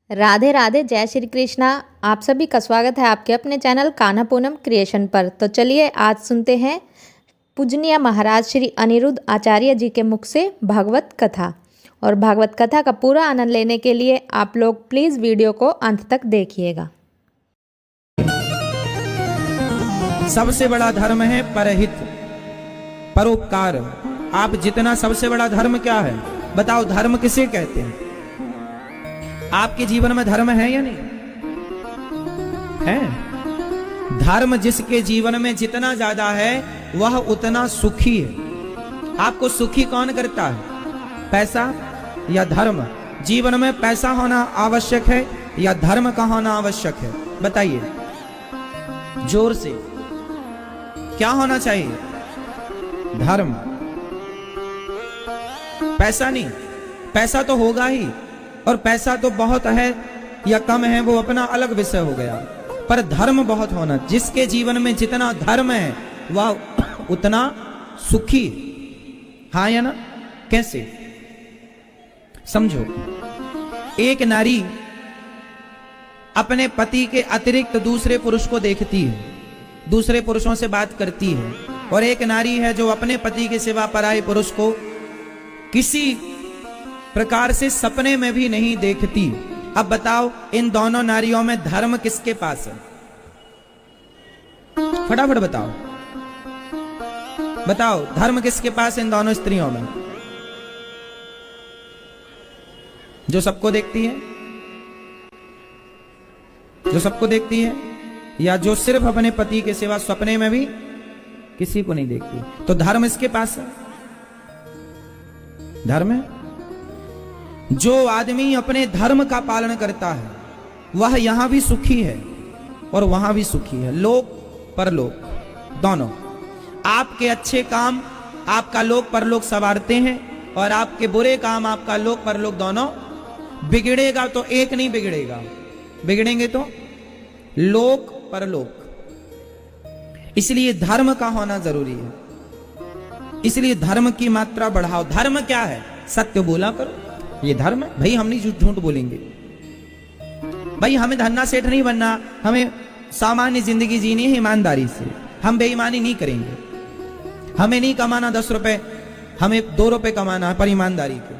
राधे राधे, जय श्री कृष्णा। आप सभी का स्वागत है आपके अपने चैनल कान्हा पूनम क्रिएशन पर। तो चलिए आज सुनते हैं पूजनीय महाराज श्री अनिरुद्ध आचार्य जी के मुख से भागवत कथा। और भागवत कथा का पूरा आनंद लेने के लिए आप लोग प्लीज़ वीडियो को अंत तक देखिएगा। सबसे बड़ा धर्म है परहित, परोपकार। आप जितना सबसे बड़ा धर्म क्या है बताओ, धर्म किसे कहते हैं? आपके जीवन में धर्म है या नहीं है? धर्म जिसके जीवन में जितना ज्यादा है वह उतना सुखी है। आपको सुखी कौन करता है? पैसा या धर्म? जीवन में पैसा होना आवश्यक है या धर्म का होना आवश्यक है? बताइए जोर से, क्या होना चाहिए? धर्म, पैसा नहीं। पैसा तो होगा ही, और पैसा तो बहुत है या कम है वो अपना अलग विषय हो गया, पर धर्म बहुत होना। जिसके जीवन में जितना धर्म है वह उतना सुखी। हाँ या ना? कैसे समझो। एक नारी अपने पति के अतिरिक्त दूसरे पुरुष को देखती है, दूसरे पुरुषों से बात करती है, और एक नारी है जो अपने पति के सिवा पराये पुरुष को किसी प्रकार से सपने में भी नहीं देखती। अब बताओ इन दोनों नारियों में धर्म किसके पास है? फटाफट बताओ, बताओ धर्म किसके पास इन दोनों स्त्रियों में? जो सबको देखती है, जो सबको देखती है, या जो सिर्फ अपने पति के सिवा सपने में भी किसी को नहीं देखती? तो धर्म इसके पास है। धर्म है। जो आदमी अपने धर्म का पालन करता है वह यहां भी सुखी है और वहां भी सुखी है। लोक परलोक दोनों। आपके अच्छे काम आपका लोक परलोक संवारते हैं, और आपके बुरे काम आपका लोक परलोक दोनों बिगड़ेगा तो एक नहीं बिगड़ेगा, बिगड़ेंगे तो लोक परलोक। इसलिए धर्म का होना जरूरी है। इसलिए धर्म की मात्रा बढ़ाओ। धर्म क्या है? सत्य बोला करो, ये धर्म है। भाई हम नहीं झूठ बोलेंगे, भाई हमें धन्ना सेठ नहीं बनना, हमें सामान्य जिंदगी जीनी है ईमानदारी से। हम बेईमानी नहीं करेंगे। हमें नहीं कमाना 10 रुपए, हमें 2 रुपए कमाना है, पर ईमानदारी के।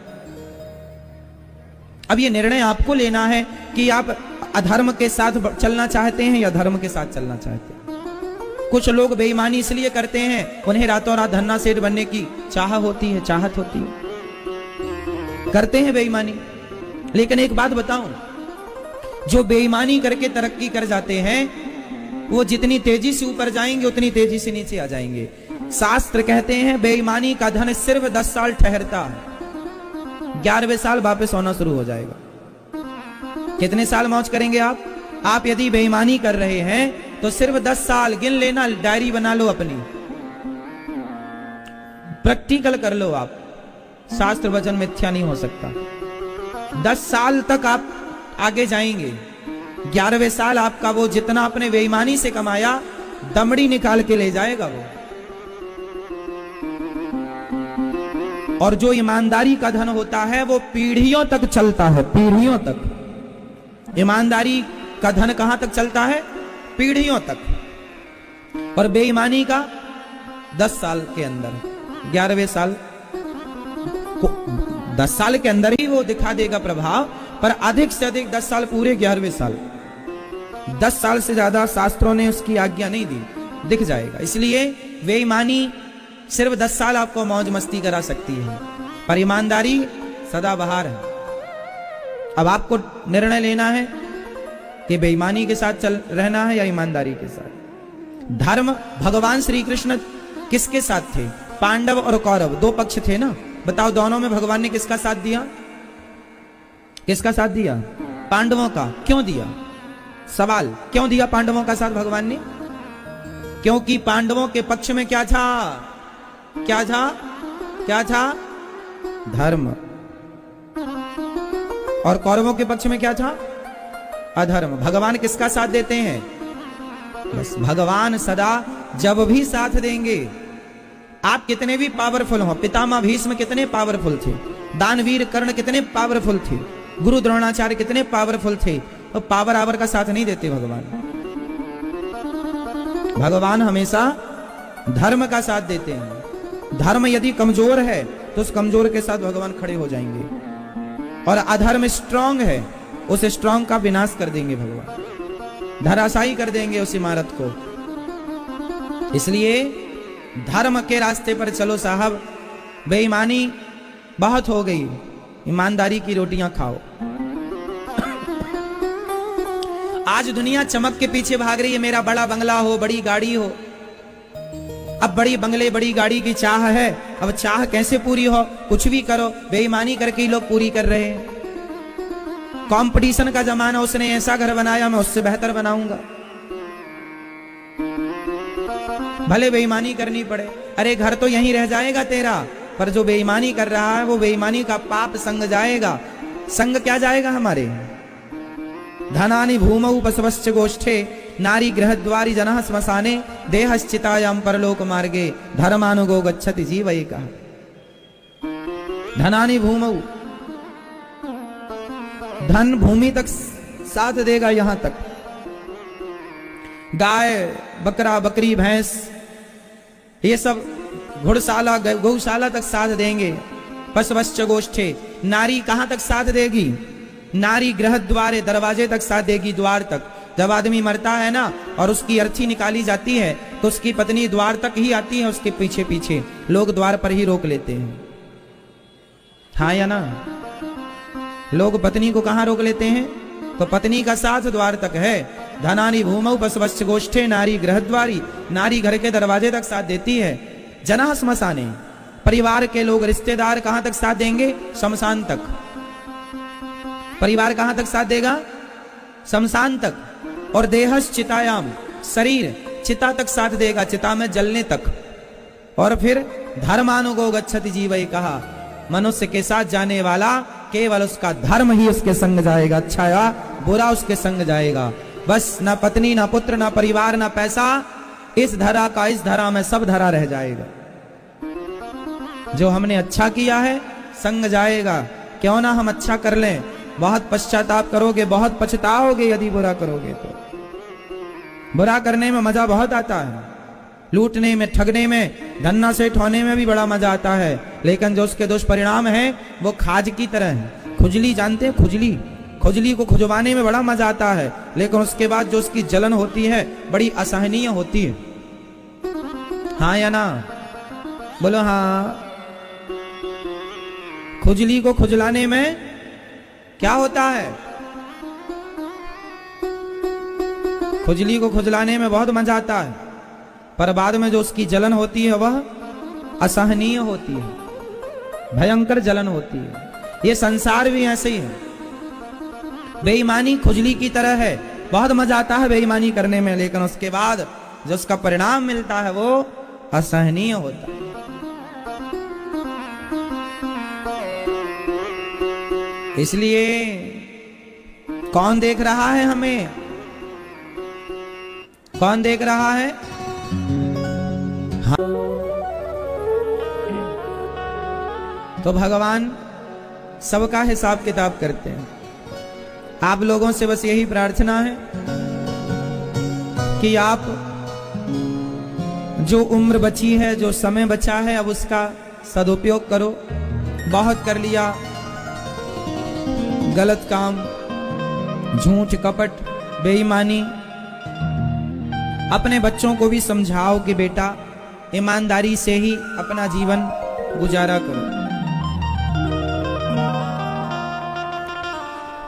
अब ये निर्णय आपको लेना है कि आप अधर्म के साथ चलना चाहते हैं या धर्म के साथ चलना चाहते हैं। कुछ लोग बेईमानी इसलिए करते हैं, उन्हें रातों रात धन्ना सेठ बनने की चाह होती है, चाहत होती है, करते हैं बेईमानी। लेकिन एक बात बताऊं, जो बेईमानी करके तरक्की कर जाते हैं वो जितनी तेजी से ऊपर जाएंगे उतनी तेजी से नीचे आ जाएंगे। शास्त्र कहते हैं बेईमानी का धन सिर्फ 10 साल ठहरता है, 11वें साल वापस होना शुरू हो जाएगा। कितने साल मौज करेंगे आप? आप यदि बेईमानी कर रहे हैं तो सिर्फ 10 साल गिन लेना, डायरी बना लो अपनी, प्रैक्टिकल कर लो आप। शास्त्र वचन मिथ्या नहीं हो सकता। 10 साल तक आप आगे जाएंगे, 11वें साल आपका वो जितना अपने बेईमानी से कमाया दमड़ी निकाल के ले जाएगा वो। और जो ईमानदारी का धन होता है वो पीढ़ियों तक चलता है, पीढ़ियों तक। ईमानदारी का धन कहां तक चलता है? पीढ़ियों तक। और बेईमानी का 10 साल के अंदर, 11वें साल, 10 साल के अंदर ही वो दिखा देगा प्रभाव, पर अधिक से अधिक 10 साल पूरे 11वें साल। 10 साल से ज्यादा शास्त्रों ने उसकी आज्ञा नहीं दी, दिख जाएगा। इसलिए बेईमानी सिर्फ 10 साल आपको मौज मस्ती करा सकती है, पर ईमानदारी सदाबहार है। अब आपको निर्णय लेना है कि बेईमानी के साथ चल रहना है या ईमानदारी के साथ। धर्म, भगवान श्री कृष्ण किसके साथ थे? पांडव और कौरव, 2 पक्ष थे ना। बताओ दोनों में भगवान ने किसका साथ दिया? किसका साथ दिया? पांडवों का। क्यों दिया? सवाल, क्यों दिया पांडवों का साथ भगवान ने? क्योंकि पांडवों के पक्ष में क्या था? क्या था? क्या था? धर्म। और कौरवों के पक्ष में क्या था? अधर्म। भगवान किसका साथ देते हैं? बस भगवान सदा जब भी साथ देंगे, आप कितने भी पावरफुल हो। पितामह भीष्म कितने पावरफुल थे, दानवीर कर्ण कितने पावरफुल थे, गुरु द्रोणाचार्य कितने पावरफुल थे, तो पावर आवर का साथ नहीं देते भगवान। भगवान हमेशा धर्म का साथ देते हैं। धर्म यदि कमजोर है तो उस कमजोर के साथ भगवान खड़े हो जाएंगे, और अधर्म स्ट्रांग है, उस स्ट्रांग का विनाश कर देंगे भगवान, धराशायी कर देंगे उस इमारत को। इसलिए धर्म के रास्ते पर चलो साहब, बेईमानी बहुत हो गई, ईमानदारी की रोटियां खाओ। आज दुनिया चमक के पीछे भाग रही है, मेरा बड़ा बंगला हो, बड़ी गाड़ी हो। अब बड़ी बंगले बड़ी गाड़ी की चाह है, अब चाह कैसे पूरी हो, कुछ भी करो, बेईमानी करके ही लोग पूरी कर रहे हैं। कंपटीशन का जमाना, उसने ऐसा घर बनाया मैं उससे बेहतर बनाऊंगा, भले बेईमानी करनी पड़े। अरे घर तो यहीं रह जाएगा तेरा, पर जो बेईमानी कर रहा है वो बेईमानी का पाप संग जाएगा। संग क्या जाएगा हमारे? धनानि भूमौ बसवश्च गोष्ठे नारी गृहद्वारी जनः श्मशाने देहश्चितायां परलोक मार्गे धर्मानुगो गच्छति जीवैकः। धनानि भूमौ, धन भूमि तक साथ देगा, यहां तक गाय बकरा बकरी भैंस ये सब घुड़शाला गौशाला तक साथ देंगे। पशवश्च गोष्ठे, नारी कहां तक साथ देगी? नारी गृह द्वारे, दरवाजे तक साथ देगी, द्वार तक। जब आदमी मरता है ना और उसकी अर्थी निकाली जाती है तो उसकी पत्नी द्वार तक ही आती है, उसके पीछे पीछे लोग द्वार पर ही रोक लेते हैं, हाँ या ना? लोग पत्नी को कहां रोक लेते हैं? तो पत्नी का साथ द्वार तक है। धनानि भूमौ पशवश्च गोष्ठे नारी गृहद्वारी, नारी घर के दरवाजे तक साथ देती है। जनः श्मशाने, परिवार के लोग रिश्तेदार कहां तक साथ देंगे? शमशान तक। परिवार कहां तक साथ देगा? शमशान तक। और देहश्चितायाम, शरीर चिता तक साथ देगा, चिता में जलने तक। और फिर धर्मानुगो गच्छति जीवै, कहा मनुष्य के साथ जाने वाला केवल उसका धर्म ही उसके संग जाएगा, अच्छा या बुरा उसके संग जाएगा। बस ना पत्नी ना पुत्र ना परिवार ना पैसा, इस धरा का इस धरा में सब धरा रह जाएगा। जो हमने अच्छा किया है संग जाएगा। क्यों ना हम अच्छा कर लें, बहुत पश्चाताप करोगे, बहुत पछताओगे यदि बुरा करोगे तो। बुरा करने में मजा बहुत आता है, लूटने में, ठगने में, धन्ना से ठोने में भी बड़ा मजा आता है, लेकिन जो उसके दुष्परिणाम है वो खाज की तरह है। खुजली जानते हैं? खुजली, खुजली को खुजवाने में बड़ा मजा आता है, लेकिन उसके बाद जो उसकी जलन होती है बड़ी असहनीय होती है, हाँ या ना? बोलो हाँ। खुजली को खुजलाने में क्या होता है? खुजली को खुजलाने में बहुत मजा आता है, पर बाद में जो उसकी जलन होती है वह असहनीय होती है, भयंकर जलन होती है। ये संसार भी ऐसे ही है, बेईमानी खुजली की तरह है, बहुत मजा आता है बेईमानी करने में, लेकिन उसके बाद जो उसका परिणाम मिलता है वो असहनीय होता है। इसलिए कौन देख रहा है हमें? कौन देख रहा है? हाँ। तो भगवान सबका हिसाब किताब करते हैं। आप लोगों से बस यही प्रार्थना है कि आप जो उम्र बची है, जो समय बचा है, अब उसका सदुपयोग करो। बहुत कर लिया गलत काम, झूठ कपट बेईमानी। अपने बच्चों को भी समझाओ कि बेटा ईमानदारी से ही अपना जीवन गुजारा करो।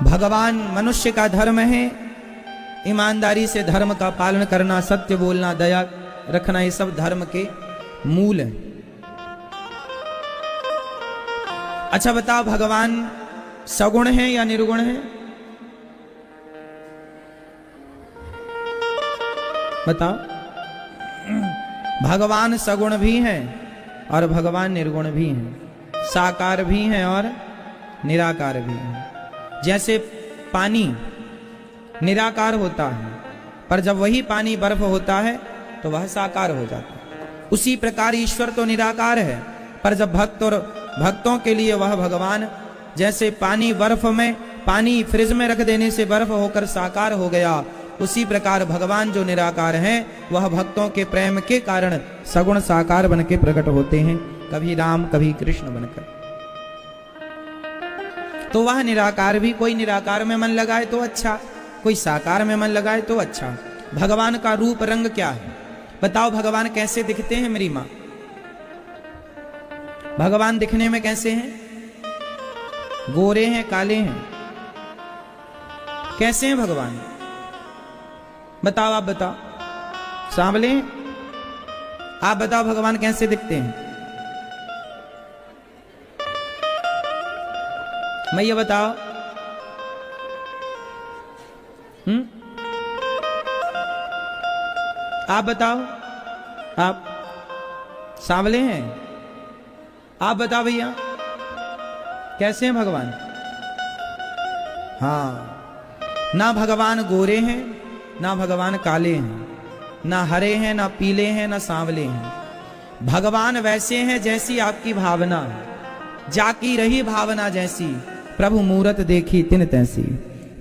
भगवान मनुष्य का धर्म है ईमानदारी से धर्म का पालन करना, सत्य बोलना, दया रखना, ये सब धर्म के मूल है। अच्छा बताओ, भगवान सगुण है या निर्गुण है? बताओ। भगवान सगुण भी हैं और भगवान निर्गुण भी हैं, साकार भी हैं और निराकार भी हैं। जैसे पानी निराकार होता है, पर जब वही पानी बर्फ होता है तो वह साकार हो जाता है। उसी प्रकार ईश्वर तो निराकार है, पर जब भक्त और भक्तों के लिए वह भगवान जैसे पानी बर्फ में पानी फ्रिज में रख देने से बर्फ होकर साकार हो गया, उसी प्रकार भगवान जो निराकार हैं वह भक्तों के प्रेम के कारण सगुण साकार बन के प्रकट होते हैं, कभी राम कभी कृष्ण बनकर। तो वह निराकार भी, कोई निराकार में मन लगाए तो अच्छा, कोई साकार में मन लगाए तो अच्छा। भगवान का रूप रंग क्या है बताओ, भगवान कैसे दिखते हैं मेरी मां? भगवान दिखने में कैसे हैं? गोरे हैं, काले हैं, कैसे हैं भगवान? बताओ, आप बताओ। सांवले हैं? आप बताओ भगवान कैसे दिखते हैं? मैं ये बताओ। आप बताओ। आप सांवले हैं? आप बताओ भैया कैसे हैं भगवान? हाँ, ना भगवान गोरे हैं, ना भगवान काले हैं, ना हरे हैं, ना पीले हैं, ना सांवले हैं। भगवान वैसे हैं जैसी आपकी भावना, जाकी रही भावना जैसी, प्रभु मूरत देखी तिन तैसी।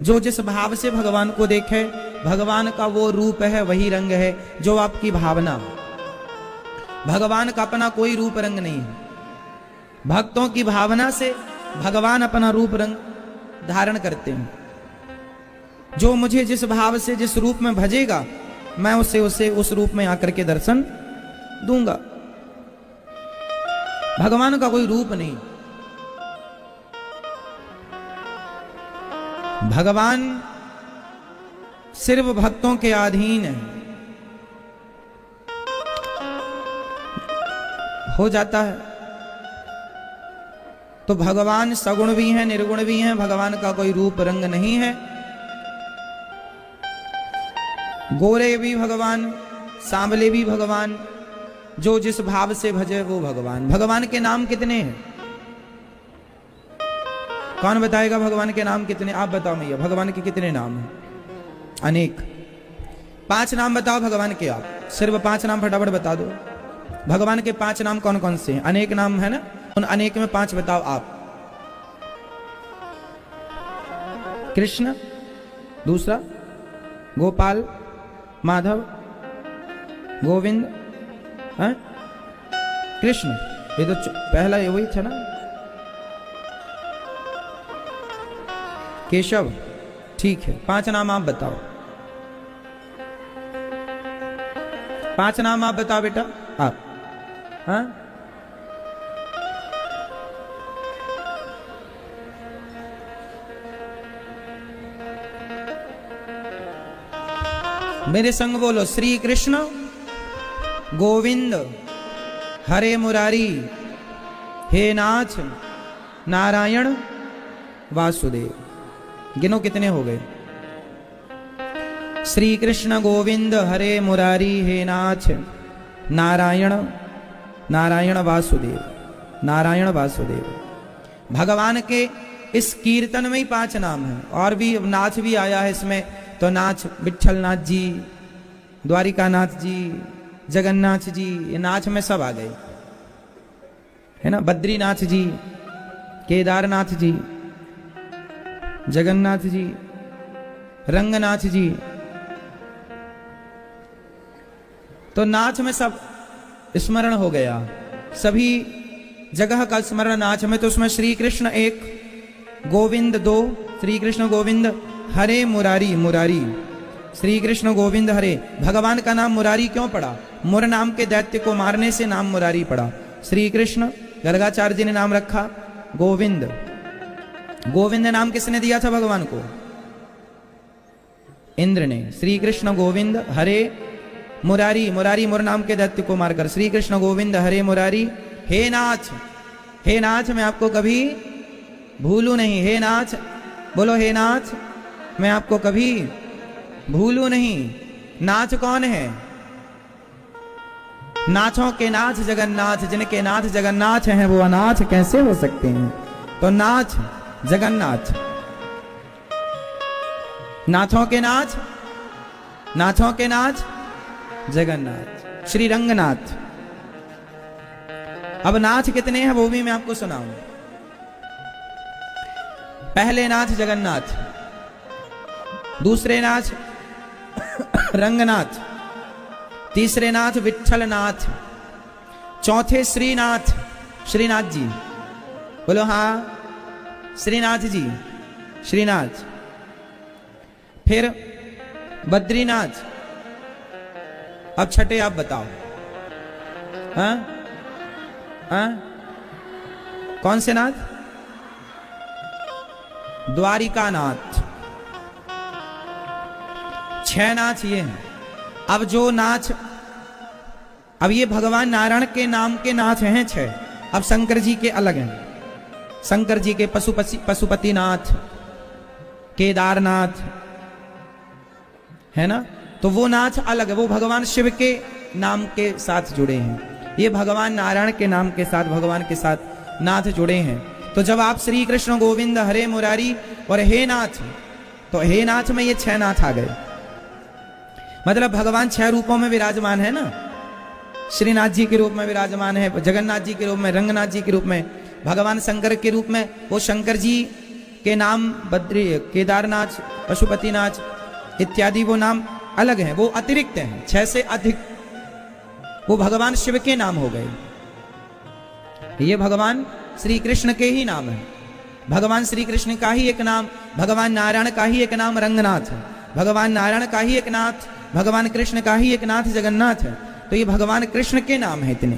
जो जिस भाव से भगवान को देखे, भगवान का वो रूप है, वही रंग है जो आपकी भावना। भगवान का अपना कोई रूप रंग नहीं है। भक्तों की भावना से भगवान अपना रूप रंग धारण करते हैं। जो मुझे जिस भाव से जिस रूप में भजेगा, मैं उसे उस रूप में आकर के दर्शन दूंगा। भगवान का कोई रूप नहीं। भगवान सिर्फ भक्तों के अधीन है, हो जाता है। तो भगवान सगुण भी हैं, निर्गुण भी हैं। भगवान का कोई रूप रंग नहीं है। गोरे भी भगवान, सांवले भी भगवान, जो जिस भाव से भजे वो भगवान। भगवान के नाम कितने हैं? कौन बताएगा भगवान के नाम कितने? आप बताओ भैया, भगवान के कितने नाम हैं? अनेक। 5 नाम बताओ भगवान के। आप सिर्फ 5 नाम फटाफट बता दो। भगवान के 5 नाम कौन कौन से हैं? अनेक नाम है ना, उन अनेक में 5 बताओ आप। कृष्ण, दूसरा गोपाल, माधव, गोविंद, कृष्ण, ये तो पहला ये वही था ना। केशव, ठीक है। 5 नाम आप बताओ। 5 नाम आप बताओ बेटा। आप हाँ, मेरे संग बोलो। श्री कृष्ण गोविंद हरे मुरारी हे नाथ नारायण वासुदेव। गिनो कितने हो गए? श्री कृष्ण गोविंद हरे मुरारी हे नाथ नारायण, नारायण वासुदेव, नारायण वासुदेव। भगवान के इस कीर्तन में ही 5 नाम हैं। और भी नाथ भी आया है इसमें। तो नाथ विठल नाथ जी, द्वारिका नाथ जी, जगन्नाथ जी, ये नाथ में सब आ गए है ना। बद्रीनाथ जी, केदारनाथ जी, जगन्नाथ जी, रंगनाथ जी। तो नाथ में सब स्मरण हो गया, सभी जगह का स्मरण नाथ में। तो उसमें श्री कृष्ण 1, गोविंद 2। श्री कृष्ण गोविंद हरे मुरारी, मुरारी श्री कृष्ण गोविंद हरे। भगवान का नाम मुरारी क्यों पड़ा? मुर नाम के दैत्य को मारने से नाम मुरारी पड़ा। श्री कृष्ण, गर्गाचार्य जी ने नाम रखा गोविंद। गोविंद नाम किसने दिया था भगवान को? इंद्र ने। श्री कृष्ण गोविंद हरे मुरारी, मुरारी मुर नाम के दैत्य को मारकर। श्री कृष्ण गोविंद हरे मुरारी हे नाथ, हे नाथ मैं आपको कभी भूलू नहीं। हे नाथ बोलो, हे नाथ मैं आपको कभी भूलू नहीं। नाथ कौन है? नाथों के नाथ जगन्नाथ। जिनके नाथ जगन्नाथ हैं वो अनाथ कैसे हो सकते हैं? तो नाथ जगन्नाथ, नाथों के नाथ, नाथों के नाथ जगन्नाथ, श्री रंगनाथ। अब नाथ कितने हैं वो भी मैं आपको सुनाऊं। पहले नाथ जगन्नाथ, दूसरे नाथ रंगनाथ, तीसरे नाथ विट्ठलनाथ, चौथे श्रीनाथ, श्रीनाथ जी। बोलो हाँ, श्रीनाथ जी, श्रीनाथ। फिर बद्रीनाथ। अब छठे आप बताओ। हाँ हाँ, कौन से नाथ? द्वारिका नाथ। 6 नाथ ये हैं। अब जो नाथ, अब ये भगवान नारायण के नाम के नाथ हैं 6। अब शंकर जी के अलग हैं। शंकर जी के पशुपतिनाथ, केदारनाथ, है ना, तो वो नाथ अलग है, वो भगवान शिव के नाम के साथ जुड़े हैं। ये भगवान नारायण के नाम के साथ, भगवान के साथ नाथ जुड़े हैं। तो जब आप श्री कृष्ण गोविंद हरे मुरारी और हे नाथ, तो हे नाथ में ये 6 नाथ आ गए। मतलब भगवान 6 रूपों में विराजमान है ना। श्रीनाथ जी के रूप में विराजमान है, जगन्नाथ जी के रूप में, रंगनाथ जी के रूप में, भगवान शंकर के रूप में वो शंकर जी के नाम बद्री, केदारनाथ, पशुपतिनाथ इत्यादि वो नाम अलग हैं, वो अतिरिक्त हैं। 6 से अधिक वो भगवान शिव के नाम हो गए। ये भगवान श्री कृष्ण के ही नाम है। भगवान श्री कृष्ण का ही एक नाम, भगवान नारायण का ही एक नाम रंगनाथ है, भगवान नारायण का ही एक नाथ, भगवान कृष्ण का ही एक नाथ जगन्नाथ है। तो ये भगवान कृष्ण के नाम है। इतने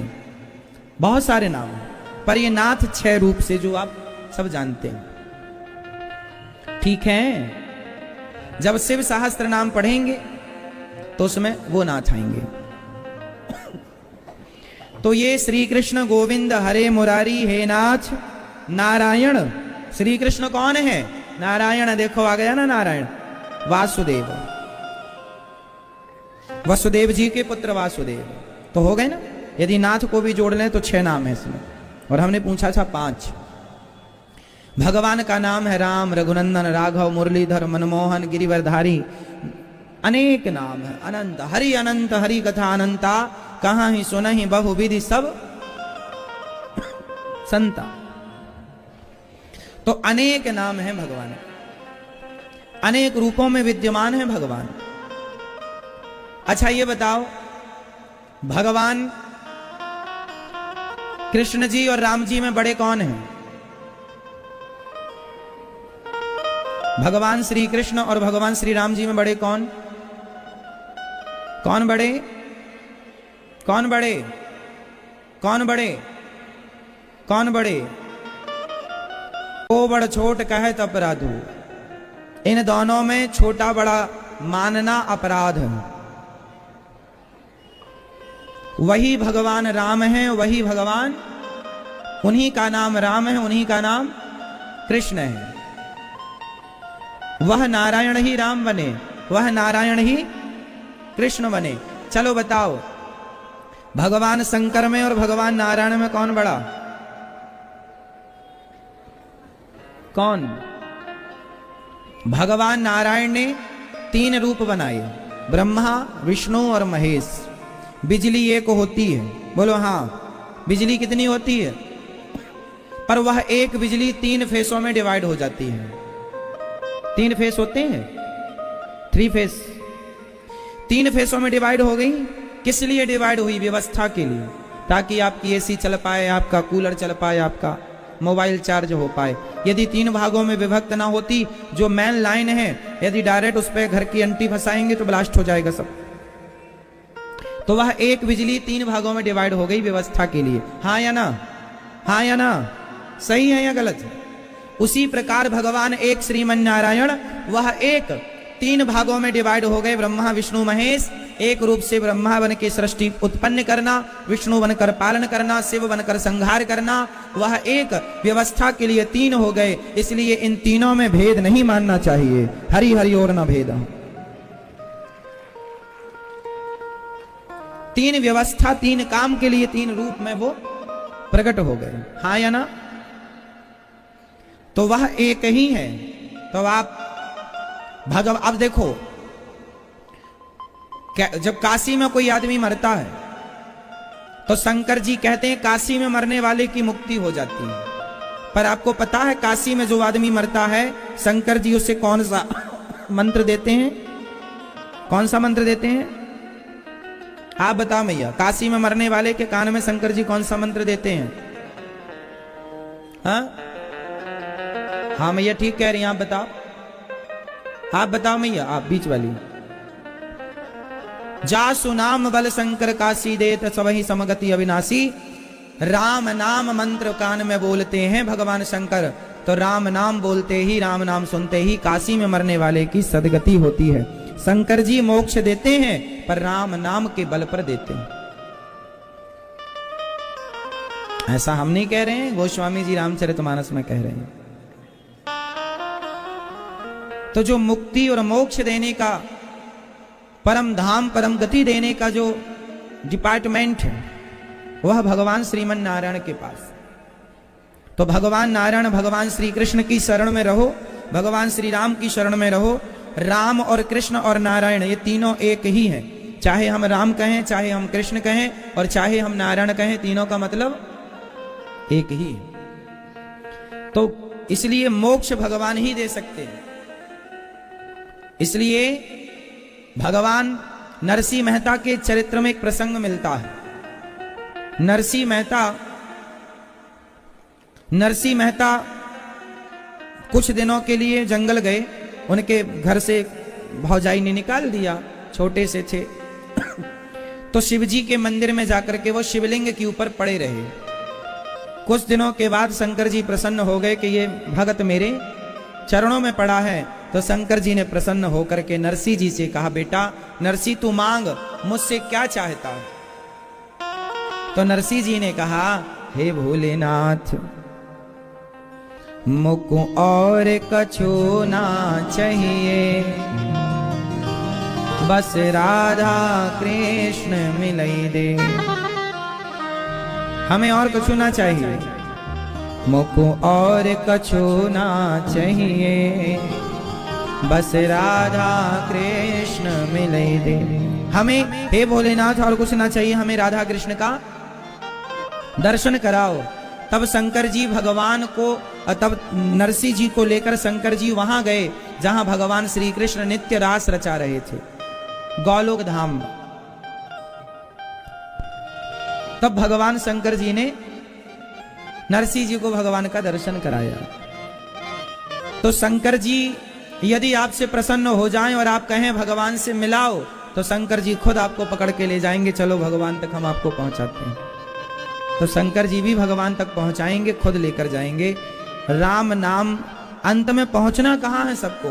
बहुत सारे नाम हैं, पर ये नाथ 6 रूप से जो आप सब जानते हैं। ठीक है, जब शिव सहस्त्र नाम पढ़ेंगे तो उसमें वो नाथ आएंगे। तो ये श्री कृष्ण गोविंद हरे मुरारी हे नाथ नारायण। श्री कृष्ण कौन है? नारायण। देखो आ गया ना नारायण, वासुदेव, वसुदेव जी के पुत्र वासुदेव। तो हो गए ना। यदि नाथ को भी जोड़ लें तो 6 नाम है इसमें, और हमने पूछा था 5। भगवान का नाम है राम, रघुनंदन, राघव, मुरलीधर, मनमोहन, गिरिवरधारी, अनेक नाम है, अनंत। हरि अनंत, हरि कथा अनंता, कहां ही सुनहि बहु विधि सब संता। तो अनेक नाम है भगवान, अनेक रूपों में विद्यमान है भगवान। अच्छा ये बताओ, भगवान कृष्ण जी और राम जी में बड़े कौन हैं? भगवान श्री कृष्ण और भगवान श्री राम जी में बड़े कौन? कौन बड़े? कौन बड़े? कौन बड़े? कौन बड़े? ओ बड़ छोट कहत अपराधु। इन दोनों में छोटा बड़ा मानना अपराध है। वही भगवान राम है, वही भगवान, उन्हीं का नाम राम है, उन्हीं का नाम कृष्ण है। वह नारायण ही राम बने, वह नारायण ही कृष्ण बने। चलो बताओ, भगवान शंकर में और भगवान नारायण में कौन बड़ा? कौन? भगवान नारायण ने 3 रूप बनाए, ब्रह्मा, विष्णु और महेश। बिजली एक होती है, बोलो हाँ। बिजली कितनी होती है? पर वह एक बिजली 3 फेसों में डिवाइड हो जाती है। 3 फेस होते हैं, 3 फेस। 3 फेसों में डिवाइड हो गई। किस लिए डिवाइड हुई? व्यवस्था के लिए, ताकि आपकी एसी चल पाए, आपका कूलर चल पाए, आपका मोबाइल चार्ज हो पाए। यदि 3 भागों में विभक्त ना होती, जो मेन लाइन है, यदि डायरेक्ट उस पर घर की अंटी फंसाएंगे तो ब्लास्ट हो जाएगा सब। तो वह एक बिजली 3 भागों में डिवाइड हो गई व्यवस्था के लिए। हाँ या ना? हाँ या ना? सही है या गलत है? उसी प्रकार भगवान एक श्रीमन नारायण, वह एक 3 भागों में डिवाइड हो गए, ब्रह्मा विष्णु महेश। एक रूप से ब्रह्मा बन के सृष्टि उत्पन्न करना, विष्णु बनकर पालन करना, शिव बनकर संहार करना। वह एक व्यवस्था के लिए 3 हो गए। इसलिए इन तीनों में भेद नहीं मानना चाहिए। हरि हरि और न भेद। 3 व्यवस्था, 3 काम के लिए 3 रूप में वो प्रकट हो गए। हाँ या ना? तो वह एक ही है। तो आप अब देखो, जब काशी में कोई आदमी मरता है तो शंकर जी कहते हैं काशी में मरने वाले की मुक्ति हो जाती है। पर आपको पता है काशी में जो आदमी मरता है शंकर जी उसे कौन सा मंत्र देते हैं? कौन सा मंत्र देते हैं? आप बताओ भैया, काशी में मरने वाले के कान में शंकर जी कौन सा मंत्र देते हैं? हाँ हाँ भैया ठीक कह रही हैं, आप बताओ, आप बताओ भैया, आप बीच वाली। जा सुनाम बल शंकर काशी देत सबहि समगति अविनाशी। राम नाम मंत्र कान में बोलते हैं भगवान शंकर, तो राम नाम बोलते ही, राम नाम सुनते ही काशी में मरने वाले की सदगति होती है। शंकर जी मोक्ष देते हैं पर राम नाम के बल पर देते हैं। ऐसा हम नहीं कह रहे हैं, गोस्वामी जी रामचरितमानस में कह रहे हैं। तो जो मुक्ति और मोक्ष देने का, परम धाम परम गति देने का जो डिपार्टमेंट है वह भगवान श्रीमन नारायण के पास। तो भगवान नारायण, भगवान श्री कृष्ण की शरण में रहो, भगवान श्री राम की शरण में रहो। राम और कृष्ण और नारायण ये तीनों एक ही हैं। चाहे हम राम कहें, चाहे हम कृष्ण कहें और चाहे हम नारायण कहें, तीनों का मतलब एक ही है। तो इसलिए मोक्ष भगवान ही दे सकते हैं। इसलिए भगवान नरसिंह मेहता के चरित्र में एक प्रसंग मिलता है। नरसिंह मेहता कुछ दिनों के लिए जंगल गए। उनके घर से भौजाई ने निकाल दिया, छोटे से थे। तो शिवजी के मंदिर में जाकर के वो शिवलिंग के ऊपर पड़े रहे। कुछ दिनों के बाद शंकर जी प्रसन्न हो गए कि ये भगत मेरे चरणों में पड़ा है। तो शंकर जी ने प्रसन्न होकर के नरसिंह जी से कहा, बेटा नरसिंह तू मांग, मुझसे क्या चाहता है? तो नरसिंह जी ने कहा, हे भोलेनाथ मुझको और कछु ना चाहिए, बस राधा कृष्ण मिलाई दे। हमें और कछु ना चाहिए, मुझको और कछु ना चाहिए, बस राधा कृष्ण मिलाई दे। हमें हे भोलेनाथ और कुछ ना चाहिए, हमें राधा कृष्ण का दर्शन कराओ। तब शंकर जी भगवान को, तब नरसिंह जी को लेकर शंकर जी वहां गए जहां भगवान श्री कृष्ण नित्य रास रचा रहे थे, गोलोक धाम में। तब भगवान शंकर जी ने नरसिंह जी को भगवान का दर्शन कराया। तो शंकर जी यदि आपसे प्रसन्न हो जाएं और आप कहें भगवान से मिलाओ, तो शंकर जी खुद आपको पकड़ के ले जाएंगे, चलो भगवान तक हम आपको पहुंचाते हैं। तो शंकर जी भी भगवान तक पहुंचाएंगे, खुद लेकर जाएंगे। राम नाम अंत में पहुंचना कहाँ है सबको?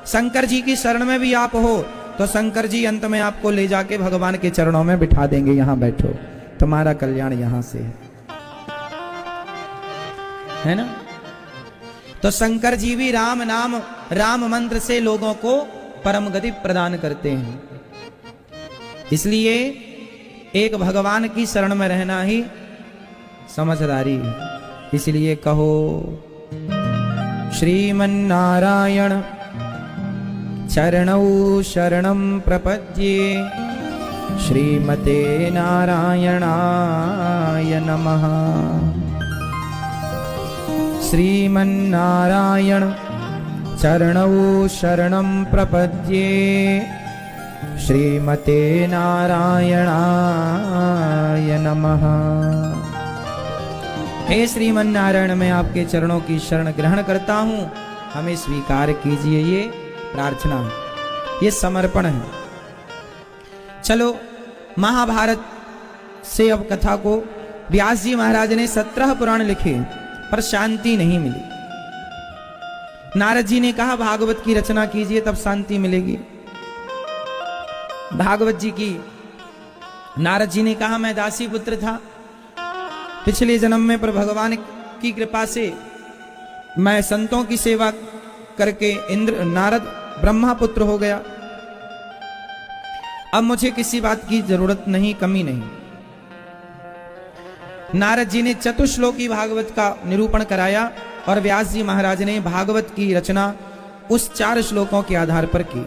शंकर जी की शरण में भी आप हो तो शंकर जी अंत में आपको ले जाके भगवान के चरणों में बिठा देंगे, यहां बैठो, तुम्हारा कल्याण यहां से है ना। तो शंकर जी भी राम नाम, राम मंत्र से लोगों को परम गति प्रदान करते हैं। इसलिए एक भगवान की शरण में रहना ही समझदारी है। इसलिए कहो श्रीमन्नारायण चरणौ शरणं प्रपद्ये, श्रीमते नारायणाय नमः। श्रीमन्नारायण चरणौ शरणं प्रपद्ये, श्रीमते नारायणाय नमः। हे श्रीमन नारायण, मैं आपके चरणों की शरण ग्रहण करता हूं, हमें स्वीकार कीजिए। ये प्रार्थना है, ये समर्पण है। चलो महाभारत से अब कथा को, व्यास जी महाराज ने 17 पुराण लिखे पर शांति नहीं मिली। नारद जी ने कहा भागवत की रचना कीजिए तब शांति मिलेगी। भागवत जी की, नारद जी ने कहा मैं दासी पुत्र था पिछले जन्म में, पर भगवान की कृपा से मैं संतों की सेवा करके नारद ब्रह्मा पुत्र हो गया। अब मुझे किसी बात की जरूरत नहीं, कमी नहीं। नारद जी ने चतुश्लोकी भागवत का निरूपण कराया और व्यास जी महाराज ने भागवत की रचना उस 4 श्लोकों के आधार पर की।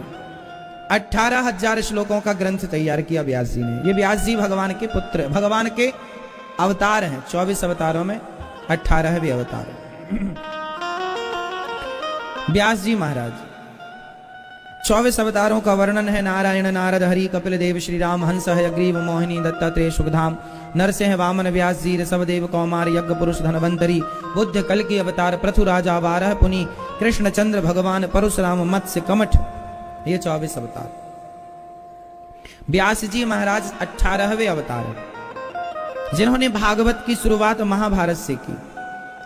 18,000 श्लोकों का ग्रंथ तैयार किया व्यास जी ने। ये व्यास जी भगवान के पुत्र, भगवान के अवतार हैं। 24 अवतारों में 18वें अवतार। व्यास जी महाराज 24 अवतारों का वर्णन है। नारायण, नारद, हरि, कपिल देव, श्री राम, हंस, हयग्रीव, मोहिनी, दत्तात्रेय, सुखधाम, नरसिंह, वामन, व्यास जी, ऋषभदेव, कौमार, यज्ञ पुरुष, धनवंतरी, बुद्ध, कल की अवतार, पृथु राजा, बारह पुनि, कृष्ण चंद्र, भगवान परशुराम, मत्स्य, कमठ, ये 24 अवतार। व्यास जी महाराज 18वें अवतार है, जिन्होंने भागवत की शुरुआत महाभारत से की।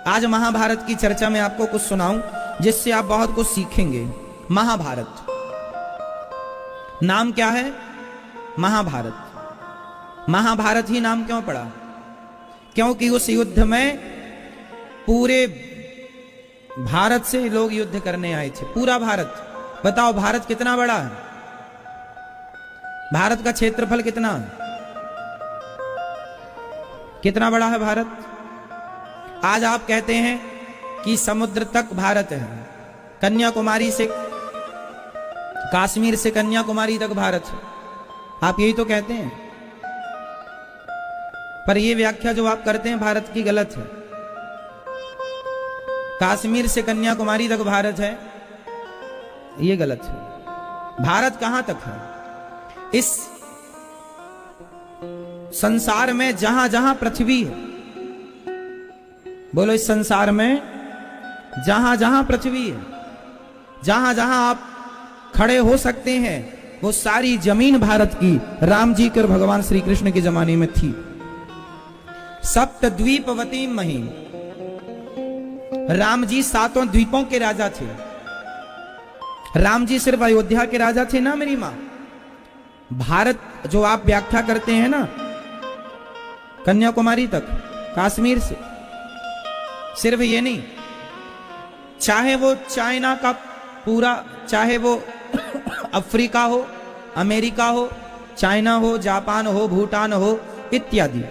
आज महाभारत की चर्चा में आपको कुछ सुनाऊं जिससे आप बहुत कुछ सीखेंगे। महाभारत नाम क्या है? महाभारत। महाभारत ही नाम क्यों पड़ा? क्योंकि उस युद्ध में पूरे भारत से लोग युद्ध करने आए थे। पूरा भारत। बताओ भारत कितना बड़ा है? भारत का क्षेत्रफल कितना है? कितना बड़ा है भारत? आज आप कहते हैं कि समुद्र तक भारत है, कन्याकुमारी से, कश्मीर से कन्याकुमारी तक भारत है। आप यही तो कहते हैं, पर यह व्याख्या जो आप करते हैं भारत की गलत है। कश्मीर से कन्याकुमारी तक भारत है, यह गलत है। भारत कहां तक है? इस संसार में जहां जहां पृथ्वी है, बोलो, इस संसार में जहां जहां पृथ्वी है, जहां जहां आप खड़े हो सकते हैं, वो सारी जमीन भारत की राम जी के और भगवान श्री कृष्ण के जमाने में थी। सप्त द्वीपवती महीम, राम जी 7 द्वीपों के राजा थे। राम जी सिर्फ अयोध्या के राजा थे ना मेरी मां। भारत जो आप व्याख्या करते हैं ना, कन्याकुमारी तक, कश्मीर से, सिर्फ ये नहीं, चाहे वो चाइना का पूरा, चाहे वो अफ्रीका हो, अमेरिका हो, चाइना हो, जापान हो, भूटान हो, इत्यादि,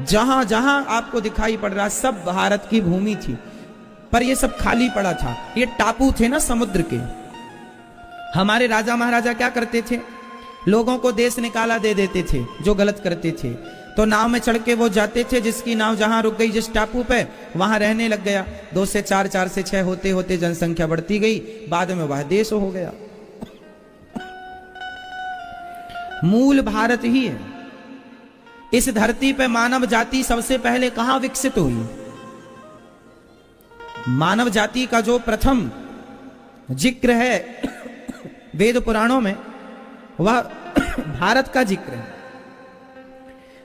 जहां जहां आपको दिखाई पड़ रहा सब भारत की भूमि थी। पर ये सब खाली पड़ा था, ये टापू थे ना समुद्र के। हमारे राजा महाराजा क्या करते थे? लोगों को देश निकाला दे देते थे जो गलत करते थे, तो नाव में चढ़ के वो जाते थे, जिसकी नाव जहां रुक गई जिस टापू पे, वहां रहने लग गया। 2 से 4, 4 से 6 होते होते जनसंख्या बढ़ती गई, बाद में वह देश हो गया। मूल भारत ही है। इस धरती पे मानव जाति सबसे पहले कहां विकसित हुई? मानव जाति का जो प्रथम जिक्र है वेद पुराणों में, वह भारत का जिक्र है।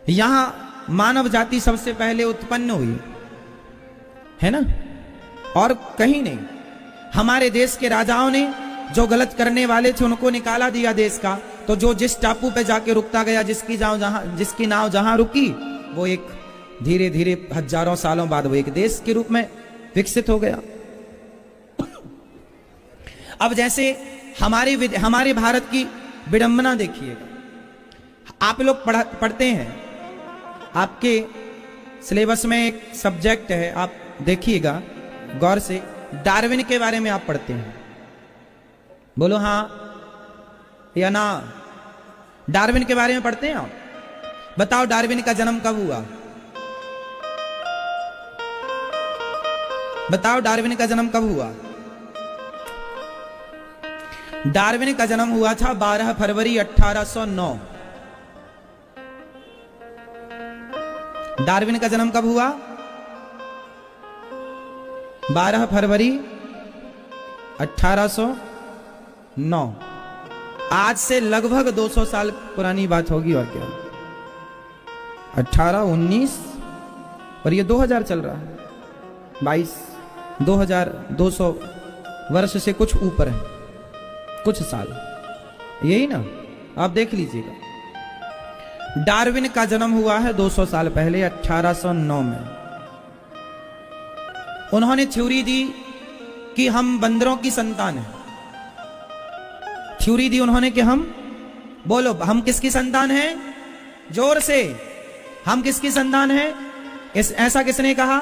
यहां मानव जाति सबसे पहले उत्पन्न हुई है ना, और कहीं नहीं। हमारे देश के राजाओं ने जो गलत करने वाले थे उनको निकाला दिया देश का, तो जो जिस टापू पे जाके रुकता गया, जिसकी नाव जहां रुकी, वो एक धीरे धीरे हजारों सालों बाद वो एक देश के रूप में विकसित हो गया। अब जैसे हमारे भारत की विडंबना देखिएगा। आप लोग पढ़ते हैं, आपके सिलेबस में एक सब्जेक्ट है, आप देखिएगा गौर से, डार्विन के बारे में आप पढ़ते हैं। बोलो हाँ या ना? डार्विन के बारे में पढ़ते हैं आप? बताओ डार्विन का जन्म कब हुआ? बताओ डार्विन का जन्म कब हुआ? डार्विन का जन्म हुआ था 12 फरवरी 1809। डार्विन का जन्म कब हुआ? 12 फरवरी 1809। आज से लगभग 200 साल पुरानी बात होगी और क्या। 18, 19 और ये 2000 चल रहा है, 22, 2200 वर्ष से कुछ ऊपर है, कुछ साल, यही ना। आप देख लीजिएगा, डार्विन का जन्म हुआ है 200 साल पहले, 1809 में। उन्होंने थ्योरी दी कि हम बंदरों की संतान हैं। थ्योरी दी उन्होंने कि हम, बोलो, हम किसकी संतान हैं? जोर से, हम किसकी संतान हैं? ऐसा किसने कहा?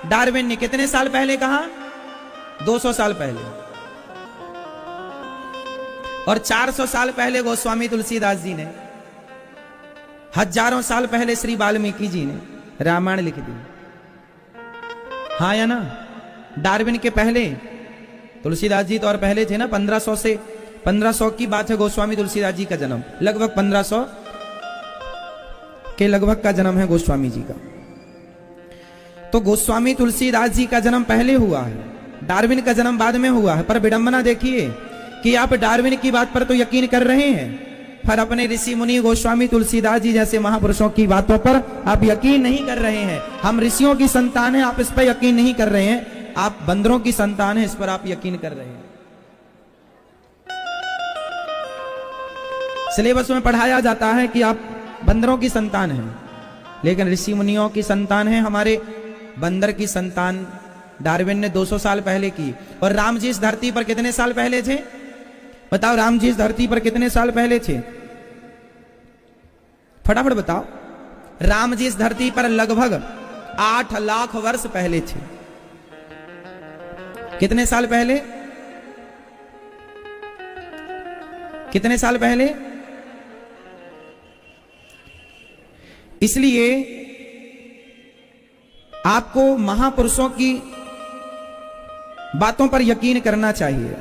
डार्विन ने। कितने साल पहले कहा? 200 साल पहले। और 400 साल पहले गोस्वामी तुलसीदास जी ने, हजारों साल पहले श्री वाल्मीकि जी ने रामायण लिख दी। हाँ या ना? डार्विन के पहले, तुलसीदास जी तो और पहले थे ना, 1500 की बात है गोस्वामी तुलसीदास जी का जन्म, लगभग 1500 के लगभग का जन्म है गोस्वामी जी का। तो गोस्वामी तुलसीदास जी का जन्म पहले हुआ है, डार्विन का जन्म बाद में हुआ है। पर विडंबना देखिए कि आप डार्विन की बात पर तो यकीन कर रहे हैं, पर अपने ऋषि मुनि गोस्वामी तुलसीदास जी जैसे महापुरुषों की बातों पर आप यकीन नहीं कर रहे हैं। हम ऋषियों की संतान हैं, आप इस पर यकीन नहीं कर रहे हैं। आप बंदरों की संतान हैं, इस पर आप यकीन कर रहे हैं। सिलेबस में पढ़ाया जाता है कि आप बंदरों की संतान हैं, लेकिन ऋषि मुनियों की संतान है। हमारे बंदर की संतान डार्विन ने 200 साल पहले की। और राम जी इस धरती पर कितने साल पहले थे? बताओ, राम जी इस धरती पर कितने साल पहले थे? फटाफट बताओ। राम जी इस धरती पर लगभग 8 लाख वर्ष पहले थे। कितने साल पहले? कितने साल पहले? इसलिए आपको महापुरुषों की बातों पर यकीन करना चाहिए।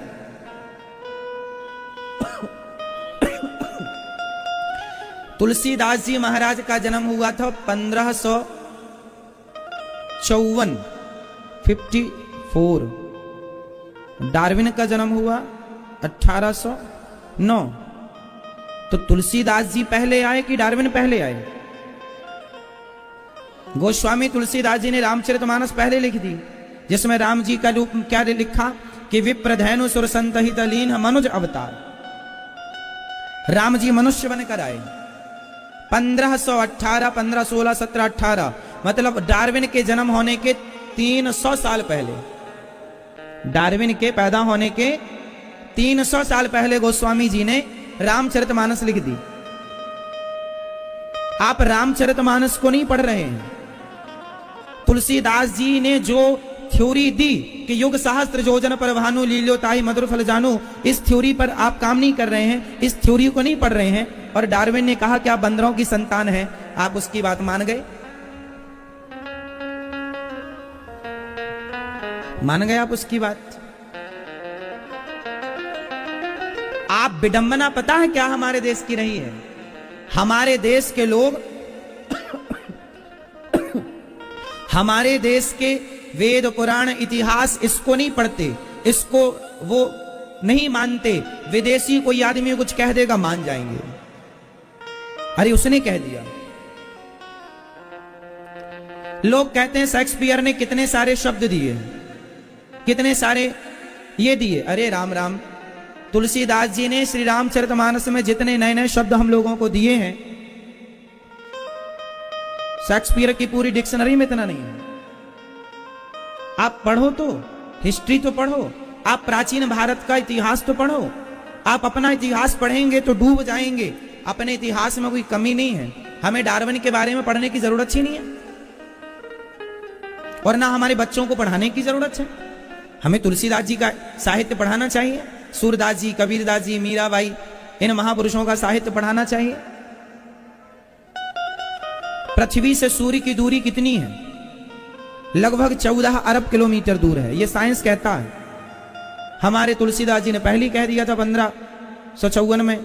तुलसीदास जी महाराज का जन्म हुआ था 1554। डार्विन का जन्म हुआ 1809। तो तुलसीदास जी पहले आए कि डार्विन पहले आए? गोस्वामी तुलसीदास जी ने रामचरितमानस पहले लिख दी, जिसमें राम जी का रूप क्या लिखा कि विप्रधेनु सुर संतहित लीन मनुज अवतार। राम जी मनुष्य बनकर आए 1518, 15, 16, 17, 18, मतलब डार्विन के जन्म होने के 300 साल पहले, डार्विन के पैदा होने के 300 साल पहले गोस्वामी जी ने रामचरितमानस लिख दी। आप रामचरितमानस को नहीं पढ़ रहे हैं। तुलसीदास जी ने जो थ्योरी दी कि युग सहस्त्र योजन पर भानु लील्यो ताहि मधुर फल जानू, इस थ्योरी पर आप काम नहीं कर रहे हैं, इस थ्योरी को नहीं पढ़ रहे हैं। और डार्विन ने कहा कि आप बंदरों की संतान हैं, आप उसकी बात मान गए? मान गए आप उसकी बात? आप विडंबना पता है क्या हमारे देश की रही है? हमारे देश के लोग हमारे देश के वेद पुराण इतिहास इसको नहीं पढ़ते, इसको वो नहीं मानते। विदेशी कोई आदमी कुछ कह देगा मान जाएंगे, अरे उसने कह दिया। लोग कहते हैं शेक्सपियर ने कितने सारे शब्द दिए, कितने सारे ये दिए। अरे राम राम, तुलसीदास जी ने श्री रामचरितमानस में जितने नए नए शब्द हम लोगों को दिए हैं, शेक्सपियर की पूरी डिक्शनरी में इतना नहीं है। आप पढ़ो तो, हिस्ट्री तो पढ़ो, आप प्राचीन भारत का इतिहास तो पढ़ो। आप अपना इतिहास पढ़ेंगे तो डूब जाएंगे। अपने इतिहास में कोई कमी नहीं है, हमें डार्विन के बारे में पढ़ने की जरूरत ही नहीं है, और ना हमारे बच्चों को पढ़ाने की जरूरत है। हमें तुलसीदास जी का साहित्य पढ़ाना चाहिए, सूरदास जी, कबीरदास जी, मीराबाई, इन महापुरुषों का साहित्य पढ़ाना चाहिए। पृथ्वी से सूर्य की दूरी कितनी है? लगभग 14 अरब किलोमीटर दूर है, यह साइंस कहता है। हमारे तुलसीदास जी ने पहले कह दिया था 1554 में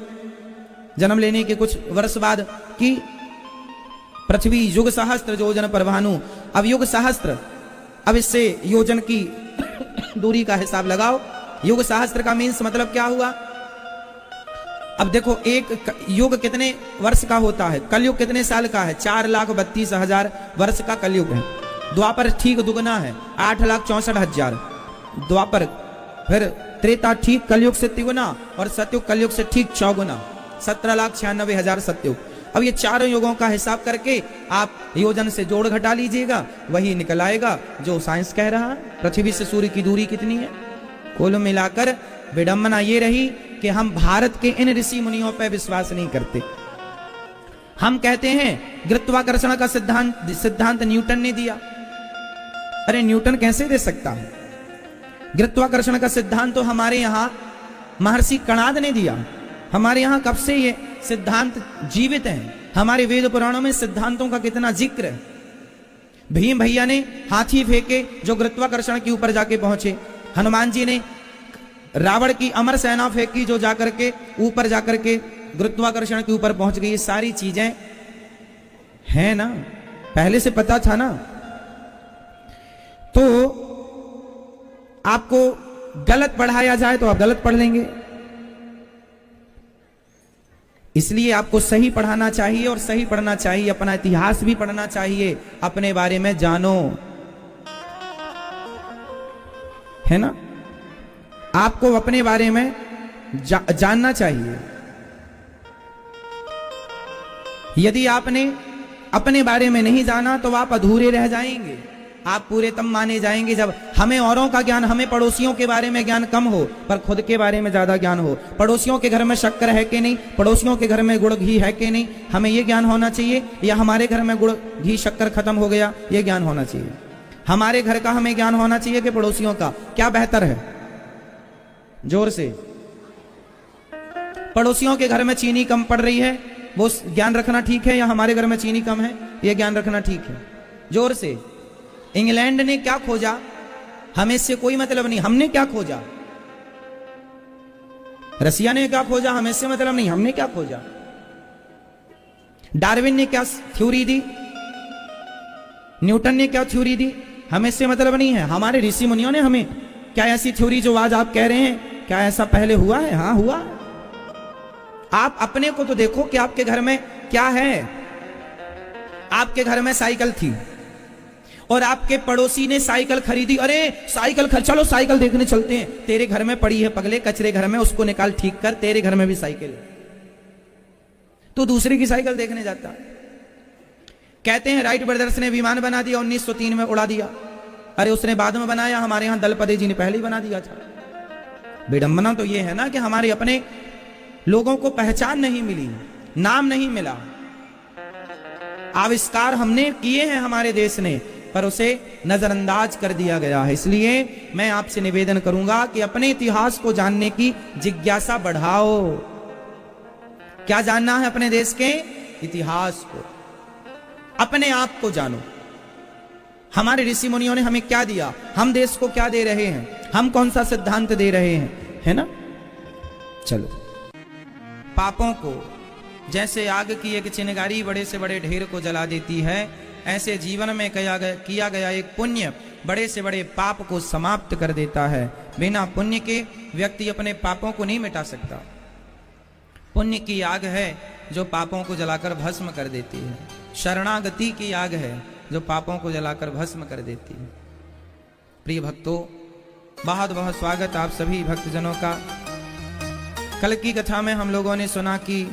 जन्म लेने के कुछ वर्ष बाद कि पृथ्वी युग सहस्त्र योजन पर भानु। अब युग सहस्त्र, अब इससे योजन की दूरी का हिसाब लगाओ। युग सहस्त्र का मीन्स मतलब क्या हुआ? अब देखो, एक युग कितने वर्ष का होता है? कलयुग कितने साल का है? 4,32,000 वर्ष का कलयुग है। द्वापर ठीक दुगना है, 8,64,000 द्वापर। फिर त्रेता ठीक कलयुग से तिगुना, और सतयुग कलयुग से ठीक चौगुना, 17,96,000 सतयुग। अब ये चारों युगों का हिसाब करके आप योजन से जोड़ घटा लीजिएगा, वही निकल आएगा जो साइंस कह रहा है। पृथ्वी से सूर्य की दूरी कितनी है? कुल मिलाकर विडंबना ये रही कि हम भारत के इन ऋषि मुनियों पर विश्वास नहीं करते। हम कहते हैं गुरुत्वाकर्षण का सिद्धांत न्यूटन ने दिया। अरे न्यूटन कैसे दे सकता है? गुरुत्वाकर्षण का सिद्धांत तो हमारे यहां महर्षि कणाद ने दिया। हमारे यहां कब से ये सिद्धांत जीवित हैं। हमारे वेद पुराणों में सिद्धांतों का कितना जिक्र है। भीम भैया ने हाथी फेंके जो गुरुत्वाकर्षण के ऊपर जाके पहुंचे। हनुमान जी ने रावण की अमर सेना फेंकी जो जाकर के ऊपर जाकर के गुरुत्वाकर्षण के ऊपर पहुंच गई। ये सारी चीजें हैं ना, पहले से पता था ना। तो आपको गलत पढ़ाया जाए तो आप गलत पढ़ लेंगे, इसलिए आपको सही पढ़ाना चाहिए और सही पढ़ना चाहिए। अपना इतिहास भी पढ़ना चाहिए, अपने बारे में जानो, है ना। आपको अपने बारे में जानना चाहिए। यदि आपने अपने बारे में नहीं जाना तो आप अधूरे रह जाएंगे, आप पूरे तब माने जाएंगे जब हमें औरों का ज्ञान, हमें पड़ोसियों के बारे में ज्ञान कम हो पर खुद के बारे में ज्यादा ज्ञान हो। पड़ोसियों के घर में शक्कर है कि नहीं, पड़ोसियों के घर में गुड़ घी है कि नहीं, हमें यह ज्ञान होना चाहिए। या हमारे घर में गुड़ घी शक्कर खत्म हो गया, यह ज्ञान होना चाहिए। हमारे घर का हमें ज्ञान होना चाहिए कि पड़ोसियों का क्या बेहतर है। जोर से, पड़ोसियों के घर में चीनी कम पड़ रही है, वो ज्ञान रखना ठीक है, या हमारे घर में चीनी कम है, यह ज्ञान रखना ठीक है। जोर से। इंग्लैंड ने क्या खोजा, हमें इससे कोई मतलब नहीं, हमने क्या खोजा। रसिया ने क्या खोजा, हमें इससे मतलब नहीं, हमने क्या खोजा। डार्विन ने क्या थ्योरी दी, न्यूटन ने क्या थ्योरी दी, हमें इससे मतलब नहीं है। हमारे ऋषि मुनियों ने हमें क्या ऐसी थ्योरी जो आज आप कह रहे हैं, क्या ऐसा पहले हुआ है? हाँ हुआ। आप अपने को तो देखो कि आपके घर में क्या है। आपके घर में साइकिल थी और आपके पड़ोसी ने साइकिल खरीदी। अरे साइकिल चलो साइकिल देखने चलते हैं। तेरे घर में पड़ी है पगले कचरे घर में, उसको निकाल ठीक कर, तेरे घर में भी साइकिल है। तो दूसरे की साइकिल देखने जाता। कहते हैं राइट ब्रदर्स ने विमान बना दिया, 1903 में उड़ा दिया। अरे उसने बाद में बनाया, हमारे यहां दलपति जी ने पहले ही बना दिया था। विडंबना तो यह है ना कि हमारे अपने लोगों को पहचान नहीं मिली, नाम नहीं मिला। आविष्कार हमने किए हैं हमारे देश ने, पर उसे नजरअंदाज कर दिया गया है। इसलिए मैं आपसे निवेदन करूंगा कि अपने इतिहास को जानने की जिज्ञासा बढ़ाओ। क्या जानना है? अपने देश के इतिहास को, अपने आप को जानो। हमारे ऋषि मुनियों ने हमें क्या दिया, हम देश को क्या दे रहे हैं, हम कौन सा सिद्धांत दे रहे हैं, है ना। चलो, पापों को जैसे आग की एक चिंगारी बड़े से बड़े ढेर को जला देती है, ऐसे जीवन में किया गया एक पुण्य बड़े से बड़े पाप को समाप्त कर देता है। बिना पुण्य के व्यक्ति अपने पापों को नहीं मिटा सकता। पुण्य की आग है जो पापों को जलाकर भस्म कर देती है। शरणागति की आग है जो पापों को जलाकर भस्म कर देती है। प्रिय भक्तों, बहुत बहुत स्वागत आप सभी भक्तजनों का। कल की कथा में हम लोगों ने सुना कि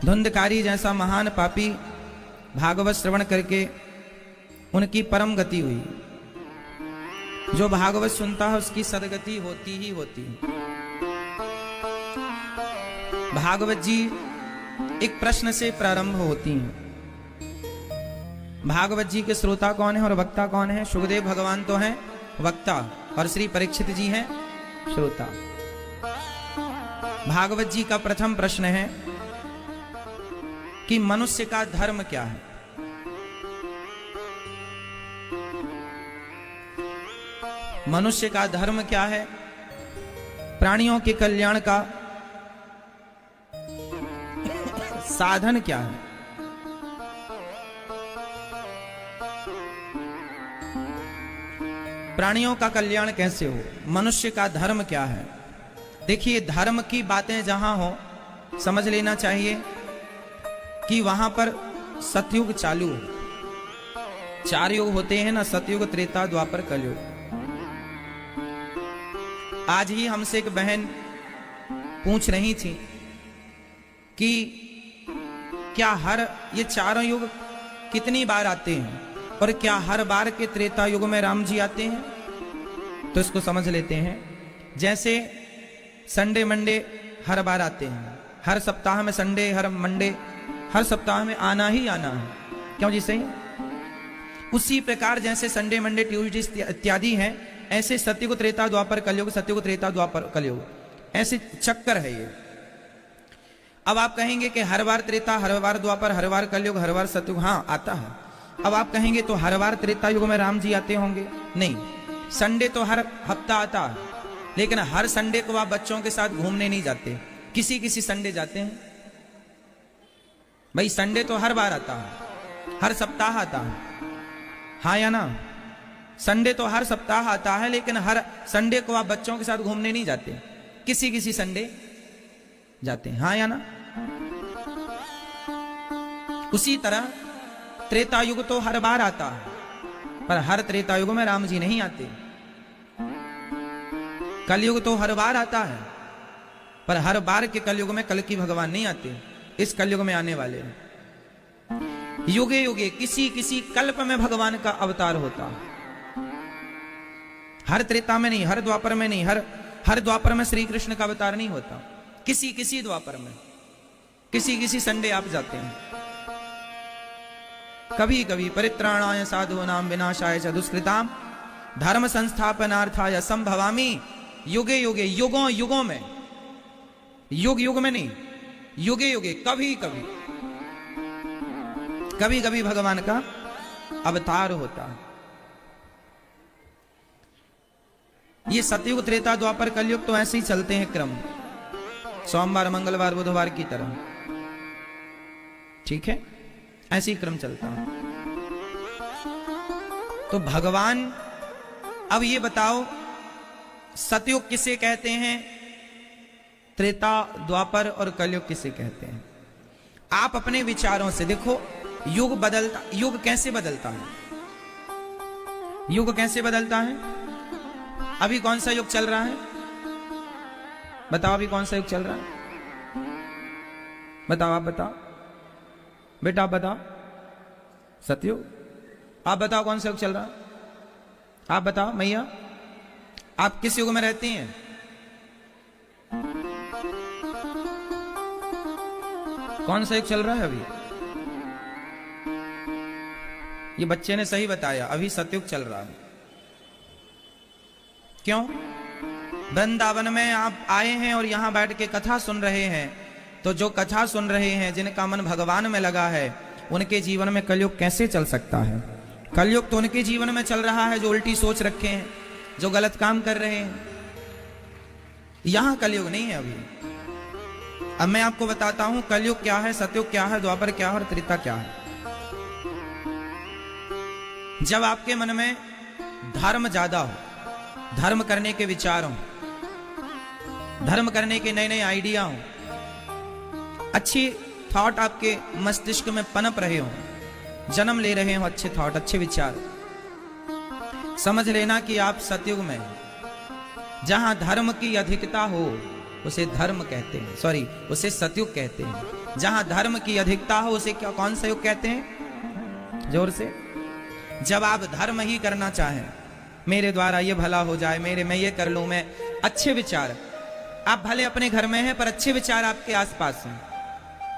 धुंधकारी जैसा महान पापी भागवत श्रवण करके उनकी परम गति हुई। जो भागवत सुनता है उसकी सदगति होती ही होती है। भागवत जी एक प्रश्न से प्रारंभ होती हैं। भागवत जी के श्रोता कौन है और वक्ता कौन है? सुखदेव भगवान तो हैं वक्ता और श्री परीक्षित जी हैं श्रोता। भागवत जी का प्रथम प्रश्न है कि मनुष्य का धर्म क्या है। मनुष्य का धर्म क्या है? प्राणियों के कल्याण का साधन क्या है? प्राणियों का कल्याण कैसे हो? मनुष्य का धर्म क्या है? देखिए, धर्म की बातें जहां हो समझ लेना चाहिए कि वहां पर सतयुग चालू है। 4 युग होते हैं ना, सतयुग, त्रेता, द्वापर, कलयुग। आज ही हमसे एक बहन पूछ रही थी कि क्या ये 4 युग कितनी बार आते हैं और क्या हर बार के त्रेता युग में राम जी आते हैं? तो इसको समझ लेते हैं। जैसे संडे मंडे हर बार आते हैं, हर सप्ताह में संडे, हर मंडे, हर सप्ताह में आना ही आना है। क्यों जी? सही। उसी प्रकार जैसे संडे मंडे ट्यूसडे इत्यादि हैं, ऐसे सतयुग त्रेता द्वापर कलयुग, सतयुग त्रेता द्वापर कलयुग, ऐसे चक्कर है ये। अब आप कहेंगे कि हर बार त्रेता, हर बार द्वापर, हर बार कलयुग, हर बार सतयुग, हाँ आता है। अब आप कहेंगे तो हर बार त्रेता युग में राम जी आते होंगे? नहीं, संडे तो हर हफ्ता आता है, लेकिन हर संडे को आप बच्चों के साथ घूमने नहीं जाते, किसी किसी संडे जाते हैं। भाई संडे तो हर बार आता है, हर सप्ताह आता है, हाँ या ना? संडे तो हर सप्ताह आता है, लेकिन हर संडे को आप बच्चों के साथ घूमने नहीं जाते, किसी किसी संडे जाते हैं, हाँ या ना? उसी तरह त्रेता युग तो हर बार आता है, पर हर त्रेता युग में राम जी नहीं आते। कलयुग तो हर बार आता है, पर हर बार के कलयुग में कल की भगवान नहीं आते, इस कलयुग में आने वाले हैं। युगे युगे किसी किसी कल्प में भगवान का अवतार होता है, हर त्रेता में नहीं, हर द्वापर में नहीं, हर द्वापर में श्री कृष्ण का अवतार नहीं होता, किसी किसी द्वापर में, किसी किसी संडे आप जाते हैं। कभी कभी परित्राणाय साधूनां विनाशाय च दुष्कृताम धर्म संस्थापनार्थाय संभवामि युगे युगे, युगों युगों में, युग युग में नहीं, युगे युगे कभी कभी, कभी कभी भगवान का अवतार होता है। ये सतयुग, त्रेता, द्वापर, कलयुग तो ऐसे ही चलते हैं क्रम, सोमवार मंगलवार बुधवार की तरह, ठीक है, ऐसे ही क्रम चलता है। तो भगवान, अब ये बताओ सतयुग किसे कहते हैं, त्रेता, द्वापर और कलयुग किसे कहते हैं? आप अपने विचारों से देखो, युग बदलता, युग कैसे बदलता है, युग कैसे बदलता है? अभी कौन सा युग चल रहा है? बताओ अभी कौन सा युग चल रहा है? बताओ, आप बताओ बेटा, आप बताओ। सतयुग। आप बताओ कौन सा युग चल रहा है? आप बताओ मैया, आप किस युग में रहती हैं? कौन सा युग चल रहा है अभी? ये बच्चे ने सही बताया, अभी सतयुग चल रहा है। क्यों? वृंदावन में आप आए हैं और यहां बैठ के कथा सुन रहे हैं, तो जो कथा सुन रहे हैं, जिनका मन भगवान में लगा है, उनके जीवन में कलयुग कैसे चल सकता है? कलयुग तो उनके जीवन में चल रहा है जो उल्टी सोच रखे हैं, जो गलत काम कर रहे हैं। यहां कलयुग नहीं है अभी। अब मैं आपको बताता हूं कलयुग क्या है, सतयुग क्या है, द्वापर क्या है और त्रेता क्या है। जब आपके मन में धर्म ज्यादा हो, धर्म करने के विचार हो, धर्म करने के नए नए आइडिया हो, अच्छी थॉट आपके मस्तिष्क में पनप रहे हो, जन्म ले रहे हो अच्छे थॉट, अच्छे विचार, समझ लेना कि आप सतयुग में, जहां धर्म की अधिकता हो उसे धर्म कहते हैं, सॉरी उसे सतयुग कहते हैं। जहां धर्म की अधिकता हो उसे क्या, कौन सा युग कहते हैं? जोर से। जब आप धर्म ही करना चाहें, मेरे द्वारा ये भला हो जाए, मैं ये कर लूं, मैं अच्छे विचार, आप भले अपने घर में हैं पर अच्छे विचार आपके आसपास हैं,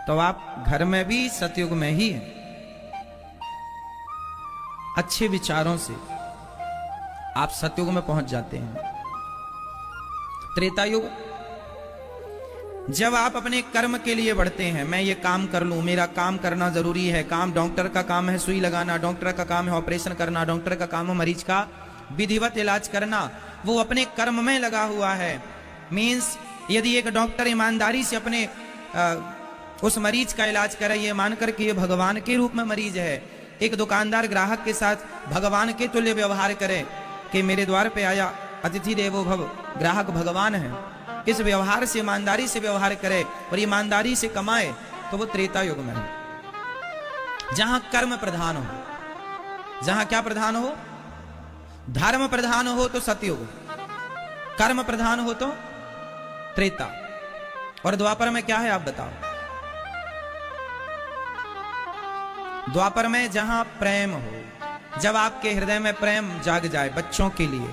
तो आप घर में भी सतयुग में ही हैं। अच्छे विचारों से आप सतयुग में पहुंच जाते हैं। त्रेता युग, जब आप अपने कर्म के लिए बढ़ते हैं, मैं ये काम कर लूं, मेरा काम करना जरूरी है, काम, डॉक्टर का काम है सुई लगाना, डॉक्टर का काम है ऑपरेशन करना, डॉक्टर का काम है मरीज का विधिवत इलाज करना, वो अपने कर्म में लगा हुआ है। मीन्स यदि एक डॉक्टर ईमानदारी से अपने उस मरीज का इलाज करे, ये मानकर कि ये भगवान के रूप में मरीज है, एक दुकानदार ग्राहक के साथ भगवान के तुल्य व्यवहार करे कि मेरे द्वार पे आया अतिथि देवो भव, ग्राहक भगवान है, इस व्यवहार से, ईमानदारी से व्यवहार करे और ईमानदारी से कमाए, तो वो त्रेता युग में है। जहां कर्म प्रधान हो, जहां क्या प्रधान हो? धर्म प्रधान हो तो सतयुग, कर्म प्रधान हो तो त्रेता। और द्वापर में क्या है आप बताओ? द्वापर में जहां प्रेम हो, जब आपके हृदय में प्रेम जाग जाए, बच्चों के लिए,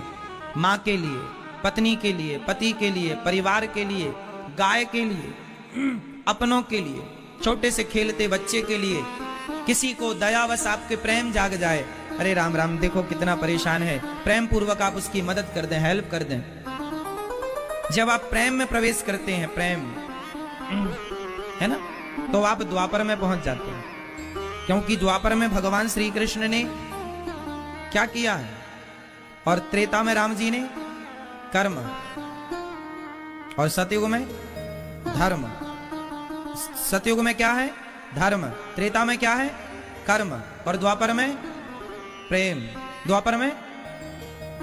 मां के लिए, पत्नी के लिए, पति के लिए, परिवार के लिए, गाय के लिए, अपनों के लिए, छोटे से खेलते बच्चे के लिए, किसी को दयावश आपके प्रेम जाग जाए, अरे राम राम देखो कितना परेशान है, प्रेम पूर्वक आप उसकी मदद कर दें, हेल्प कर दें। जब आप प्रेम में प्रवेश करते हैं, प्रेम, है ना, तो आप द्वापर में पहुंच जाते हैं। क्योंकि द्वापर में भगवान श्री कृष्ण ने क्या किया है, और त्रेता में राम जी ने कर्म, और सतयुग में धर्म। सतयुग में क्या है? धर्म। त्रेता में क्या है? कर्म। और द्वापर में प्रेम। द्वापर में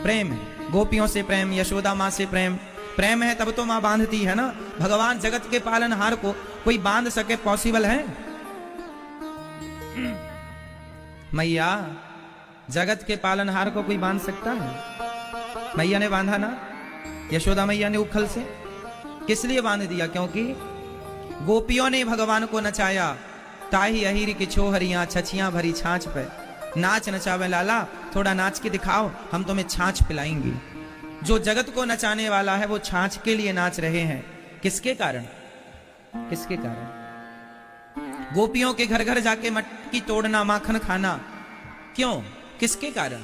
प्रेम है, गोपियों से प्रेम, यशोदा माँ से प्रेम। प्रेम है तब तो माँ बांधती है ना। भगवान जगत के पालनहार को कोई बांध सके, पॉसिबल है? मैया जगत के पालनहार को कोई बांध सकता है? मैया ने बांधा ना, यशोदा मैया ने उखल से। किस लिए बांध दिया? क्योंकि गोपियों ने भगवान को नचाया। ताही अहिर की छोहरियां छछियां भरी छाछ पे, नाच नचावे लाला, थोड़ा नाच के दिखाओ, हम तुम्हें छाछ पिलाएंगी। जो जगत को नचाने वाला है वो छाछ के लिए नाच रहे हैं। किसके कारण? किसके कारण? गोपियों के घर घर जाके मटकी तोड़ना, माखन खाना, क्यों? किसके कारण?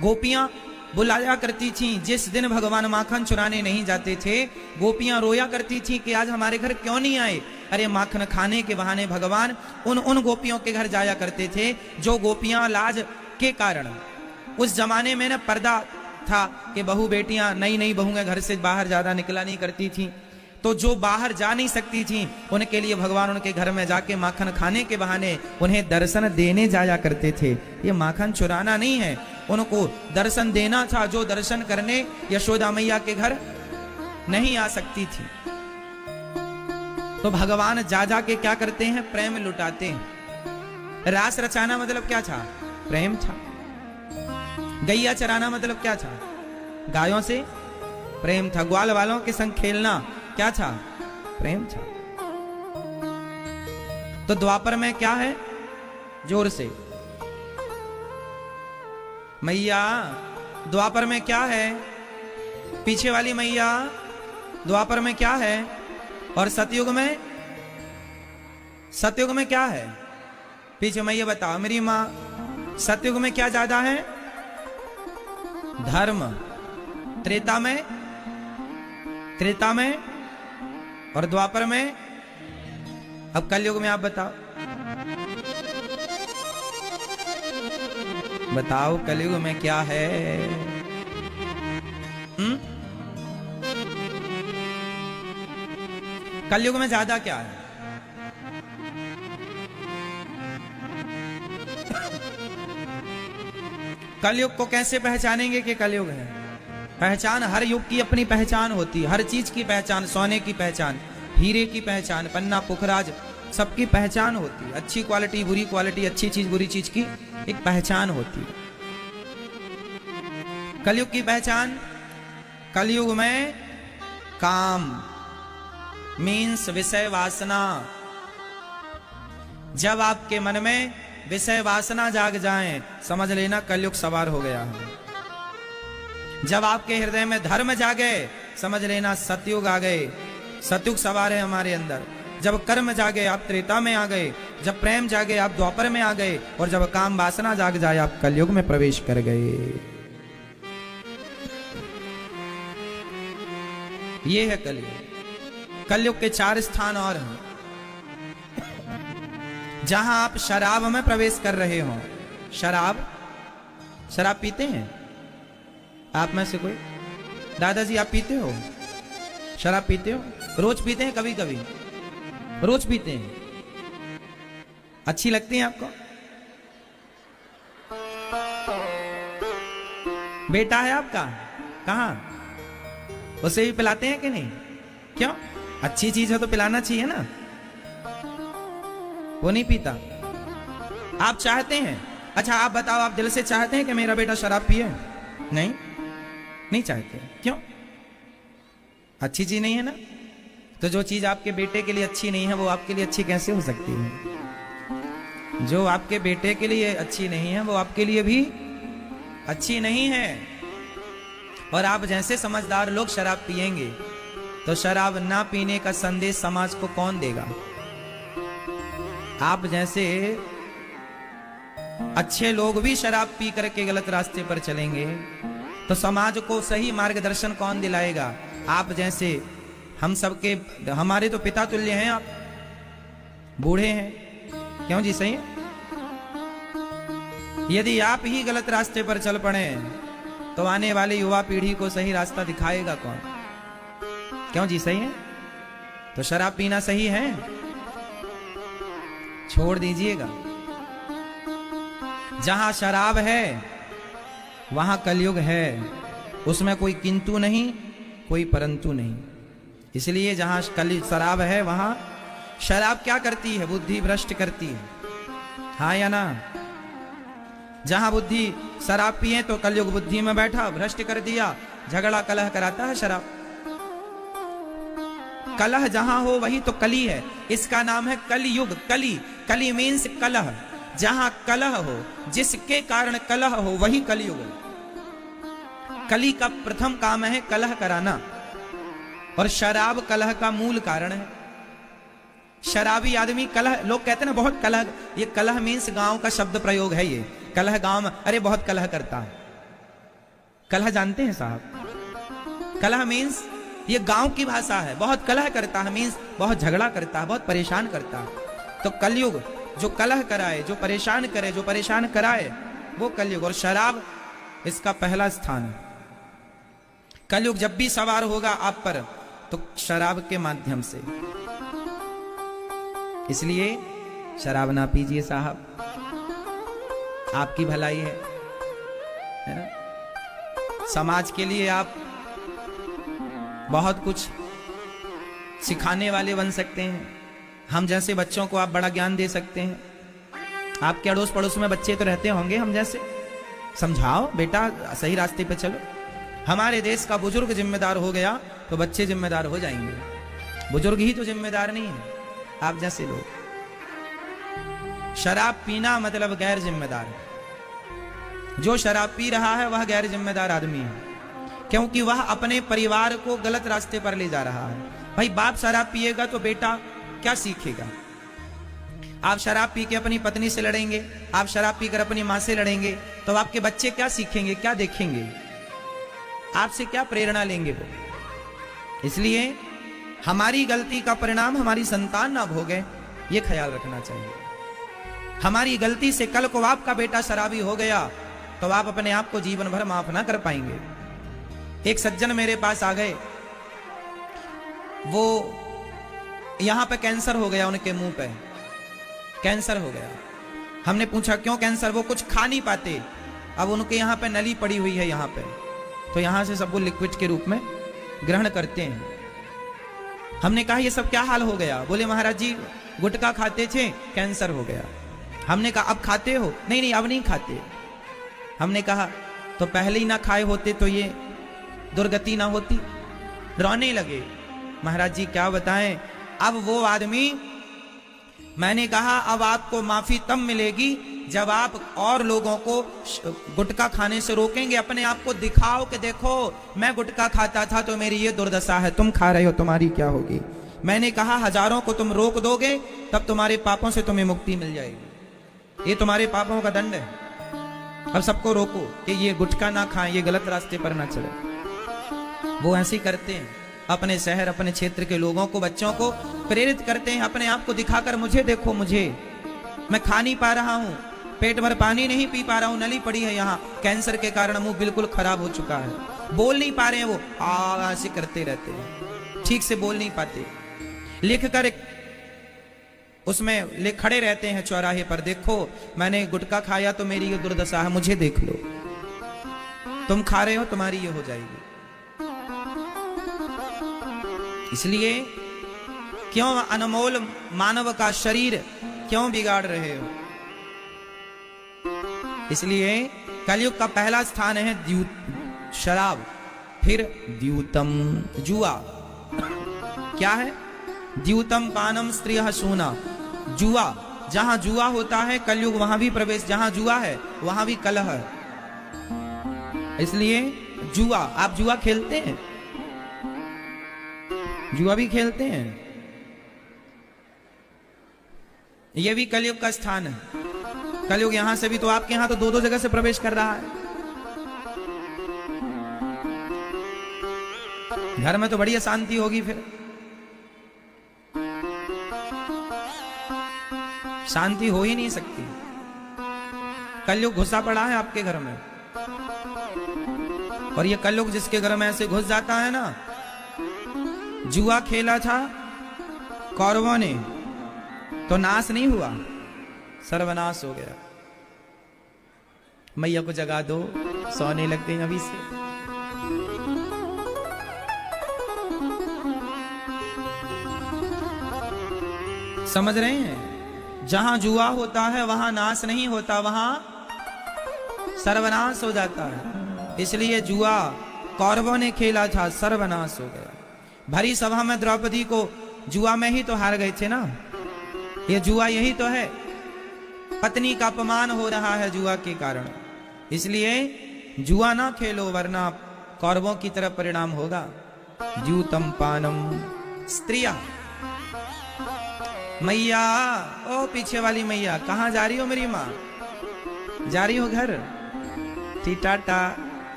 गोपियां बुलाया करती थी। जिस दिन भगवान माखन चुराने नहीं जाते थे, गोपियां रोया करती थी कि आज हमारे घर क्यों नहीं आए। अरे माखन खाने के बहाने भगवान उन गोपियों के घर जाया करते थे जो गोपियां लाज के कारण, उस जमाने में ना पर्दा था कि बहू बेटियां, नई नई बहुएं घर से बाहर ज्यादा निकला नहीं करती थी, तो जो बाहर जा नहीं सकती थी उनके लिए भगवान उनके घर में जाके माखन खाने के बहाने उन्हें दर्शन देने जाया करते थे। ये माखन चुराना नहीं है, उनको दर्शन देना था, जो दर्शन करने यशोदा मैया के घर नहीं आ सकती थी। तो भगवान जा जा के क्या करते हैं? प्रेम लुटाते हैं। रास रचाना मतलब क्या था? प्रेम था। गैया चराना मतलब क्या था? गायों से प्रेम था। ग्वाल वालों के संग खेलना क्या था? प्रेम था। तो द्वापर में क्या है? जोर से मैया, द्वापर में क्या है? पीछे वाली मैया, द्वापर में क्या है? और सतयुग में? सतयुग में क्या है? पीछे मैया बताओ मेरी मां, सतयुग में क्या ज्यादा है? धर्म। त्रेता में? त्रेता में और द्वापर में? अब कलयुग में आप बताओ, बताओ कलयुग में क्या है? कलयुग में ज्यादा क्या है? कलयुग को कैसे पहचानेंगे कि कलयुग है? पहचान, हर युग की अपनी पहचान होती है, हर चीज की पहचान, सोने की पहचान, हीरे की पहचान, पन्ना पुखराज, सबकी पहचान होती है। अच्छी क्वालिटी, बुरी क्वालिटी, अच्छी चीज बुरी चीज की एक पहचान होती है। कलयुग की पहचान, कलयुग में काम मीन्स विषय वासना। जब आपके मन में विषय वासना जाग जाए, समझ लेना कलयुग सवार हो गया है। जब आपके हृदय में धर्म जागे, समझ लेना सतयुग आ गए, सतयुग सवार है हमारे अंदर। जब कर्म जागे आप त्रेता में आ गए, जब प्रेम जागे आप द्वापर में आ गए, और जब काम वासना जाग जाए आप कलयुग में प्रवेश कर गए। ये है कलयुग। कलयुग के 4 स्थान और हैं जहां आप शराब में प्रवेश कर रहे हो। शराब, शराब पीते हैं आप में से कोई? दादाजी आप पीते हो? शराब पीते हो? रोज पीते हैं? कभी कभी? रोज पीते हैं? अच्छी लगती है आपको? बेटा है आपका, कहां? उसे भी पिलाते हैं कि नहीं? क्यों? अच्छी चीज हो तो पिलाना चाहिए ना। वो नहीं पीता, आप चाहते हैं। अच्छा आप बताओ, आप दिल से चाहते हैं कि मेरा बेटा शराब पिए? नहीं, नहीं चाहते। क्यों? अच्छी चीज नहीं है ना। तो जो चीज आपके बेटे के लिए अच्छी नहीं है वो आपके लिए अच्छी कैसे हो सकती है? जो आपके बेटे के लिए अच्छी नहीं है वो आपके लिए भी अच्छी नहीं है। और आप जैसे समझदार लोग शराब पिएंगे तो शराब ना पीने का संदेश समाज को कौन देगा? आप जैसे अच्छे लोग भी शराब पी करके गलत रास्ते पर चलेंगे तो समाज को सही मार्गदर्शन कौन दिलाएगा? आप जैसे, हम सबके, हमारे तो पिता तुल्य हैं आप, बूढ़े हैं, क्यों जी? सही है। यदि आप ही गलत रास्ते पर चल पड़े तो आने वाली युवा पीढ़ी को सही रास्ता दिखाएगा कौन? क्यों जी? सही है। तो शराब पीना सही है? छोड़ दीजिएगा। जहां शराब है वहां कलयुग है, उसमें कोई किंतु नहीं, कोई परंतु नहीं। इसलिए जहां शराब है वहां शराब क्या करती है? बुद्धि भ्रष्ट करती है, हाँ या ना? जहां बुद्धि शराब पिए तो कलयुग बुद्धि में बैठा, भ्रष्ट कर दिया, झगड़ा कलह कराता है शराब। कलह जहां हो वही तो कली है, इसका नाम है कलयुग। कली, कली मीन्स कलह। जहां कलह हो, जिसके कारण कलह हो, वही कलयुग है। कली का प्रथम काम है कलह कराना, और शराब कलह का मूल कारण है। शराबी आदमी कलह, लोग कहते हैं ना बहुत कलह, ये कलह मीन्स गांव का शब्द प्रयोग है। ये कलह गांव में, अरे बहुत कलह करता है। कलह जानते हैं साहब? कलह मीन्स ये गांव की भाषा है। बहुत कलह करता है मीन्स बहुत झगड़ा करता है, बहुत परेशान करता है। तो कलयुग जो कलह कराए, जो परेशान करे, जो परेशान कराए, वो कलयुग। और शराब इसका पहला स्थान है। कलयुग जब भी सवार होगा आप पर तो शराब के माध्यम से। इसलिए शराब ना पीजिए साहब, आपकी भलाई है ना? समाज के लिए आप बहुत कुछ सिखाने वाले बन सकते हैं। हम जैसे बच्चों को आप बड़ा ज्ञान दे सकते हैं। आपके अड़ोस पड़ोस में बच्चे तो रहते होंगे हम जैसे, समझाओ बेटा सही रास्ते पे चलो। हमारे देश का बुजुर्ग जिम्मेदार हो गया तो बच्चे जिम्मेदार हो जाएंगे। बुजुर्ग ही तो जिम्मेदार नहीं है, आप जैसे लोग। शराब पीना मतलब गैर जिम्मेदार है। जो शराब पी रहा है वह गैर जिम्मेदार आदमी है, क्योंकि वह अपने परिवार को गलत रास्ते पर ले जा रहा है। भाई बाप शराब पिएगा तो बेटा क्या सीखेगा? आप शराब पी के अपनी पत्नी से लड़ेंगे, आप शराब पीकर अपनी मां से लड़ेंगे, तो आपके बच्चे क्या सीखेंगे, क्या देखेंगे, आपसे क्या प्रेरणा लेंगे वो? इसलिए हमारी गलती का परिणाम हमारी संतान ना भोगे, ये ख्याल रखना चाहिए। हमारी गलती से कल को आपका बेटा शराबी हो गया तो आप अपने आप को जीवन भर माफ ना कर पाएंगे। एक सज्जन मेरे पास आ गए, वो यहां पे कैंसर हो गया, उनके मुंह पे कैंसर हो गया। हमने पूछा क्यों कैंसर? वो कुछ खा नहीं पाते। अब उनके यहाँ पे नली पड़ी हुई है यहाँ पे, तो यहाँ से सब वो लिक्विड के रूप में ग्रहण करते हैं। हमने कहा ये सब क्या हाल हो गया? बोले महाराज जी गुटखा खाते थे, कैंसर हो गया। हमने कहा अब खाते हो? नहीं नहीं अब नहीं खाते। हमने कहा तो पहले ही ना खाए होते तो ये दुर्गति ना होती। रोने लगे। महाराज जी क्या बताएं, अब वो आदमी, मैंने कहा अब आपको माफी तब मिलेगी जब आप और लोगों को गुटखा खाने से रोकेंगे। अपने आप को दिखाओ कि देखो मैं गुटखा खाता था तो मेरी ये दुर्दशा है, तुम खा रहे हो तुम्हारी क्या होगी। मैंने कहा हजारों को तुम रोक दोगे तब तुम्हारे पापों से तुम्हें मुक्ति मिल जाएगी। ये तुम्हारे पापों का दंड है। अब सबको रोको कि ये गुटखा ना खाएं, ये गलत रास्ते पर ना चले। वो ऐसे ही करते हैं, अपने शहर अपने क्षेत्र के लोगों को, बच्चों को प्रेरित करते हैं अपने आप को दिखाकर, मुझे देखो, मुझे, मैं खा नहीं पा रहा हूं, पेट भर पानी नहीं पी पा रहा हूं, नली पड़ी है यहाँ, कैंसर के कारण मुंह बिल्कुल खराब हो चुका है, बोल नहीं पा रहे हैं, वो ऐसे करते रहते हैं, ठीक से बोल नहीं पाते। लिख कर उसमें ले खड़े रहते हैं चौराहे पर, देखो मैंने गुटखा खाया तो मेरी ये दुर्दशा है, मुझे देख लो, तुम खा रहे हो तुम्हारी ये हो जाएगी। इसलिए क्यों अनमोल मानव का शरीर क्यों बिगाड़ रहे हो? इसलिए कलयुग का पहला स्थान है शराब, फिर द्यूतम जुआ। क्या है? द्यूतम पानम स्त्रियः शूना। जुआ, जहां जुआ होता है कलयुग वहां भी प्रवेश, जहां जुआ है वहां भी कलह है। इसलिए जुआ, आप जुआ खेलते हैं? जुआ भी खेलते हैं? यह भी कलयुग का स्थान है। कलयुग यहां से भी, तो आपके यहां तो दो दो जगह से प्रवेश कर रहा है। घर में तो बड़ी अशांति होगी फिर। शांति हो ही नहीं सकती। कलयुग घुसा पड़ा है आपके घर में, और ये कलयुग जिसके घर में ऐसे घुस जाता है ना, जुआ खेला था कौरवों ने तो नाश नहीं हुआ, सर्वनाश हो गया। मैया को जगा दो, सोने लग गई अभी से। समझ रहे हैं? जहां जुआ होता है वहां नाश नहीं होता, वहां सर्वनाश हो जाता है। इसलिए जुआ कौरवों ने खेला था, सर्वनाश हो गया। भरी सभा में द्रौपदी को जुआ में ही तो हार गए थे ना। ये जुआ यही तो है, पत्नी का अपमान हो रहा है जुआ के कारण। इसलिए जुआ ना खेलो, वरना कौरवों की तरफ परिणाम होगा। द्यूतम पानम स्त्रिया। मैया, ओ पीछे वाली मैया, कहां जा रही हो मेरी माँ? जा रही हो घर? टी टाटा,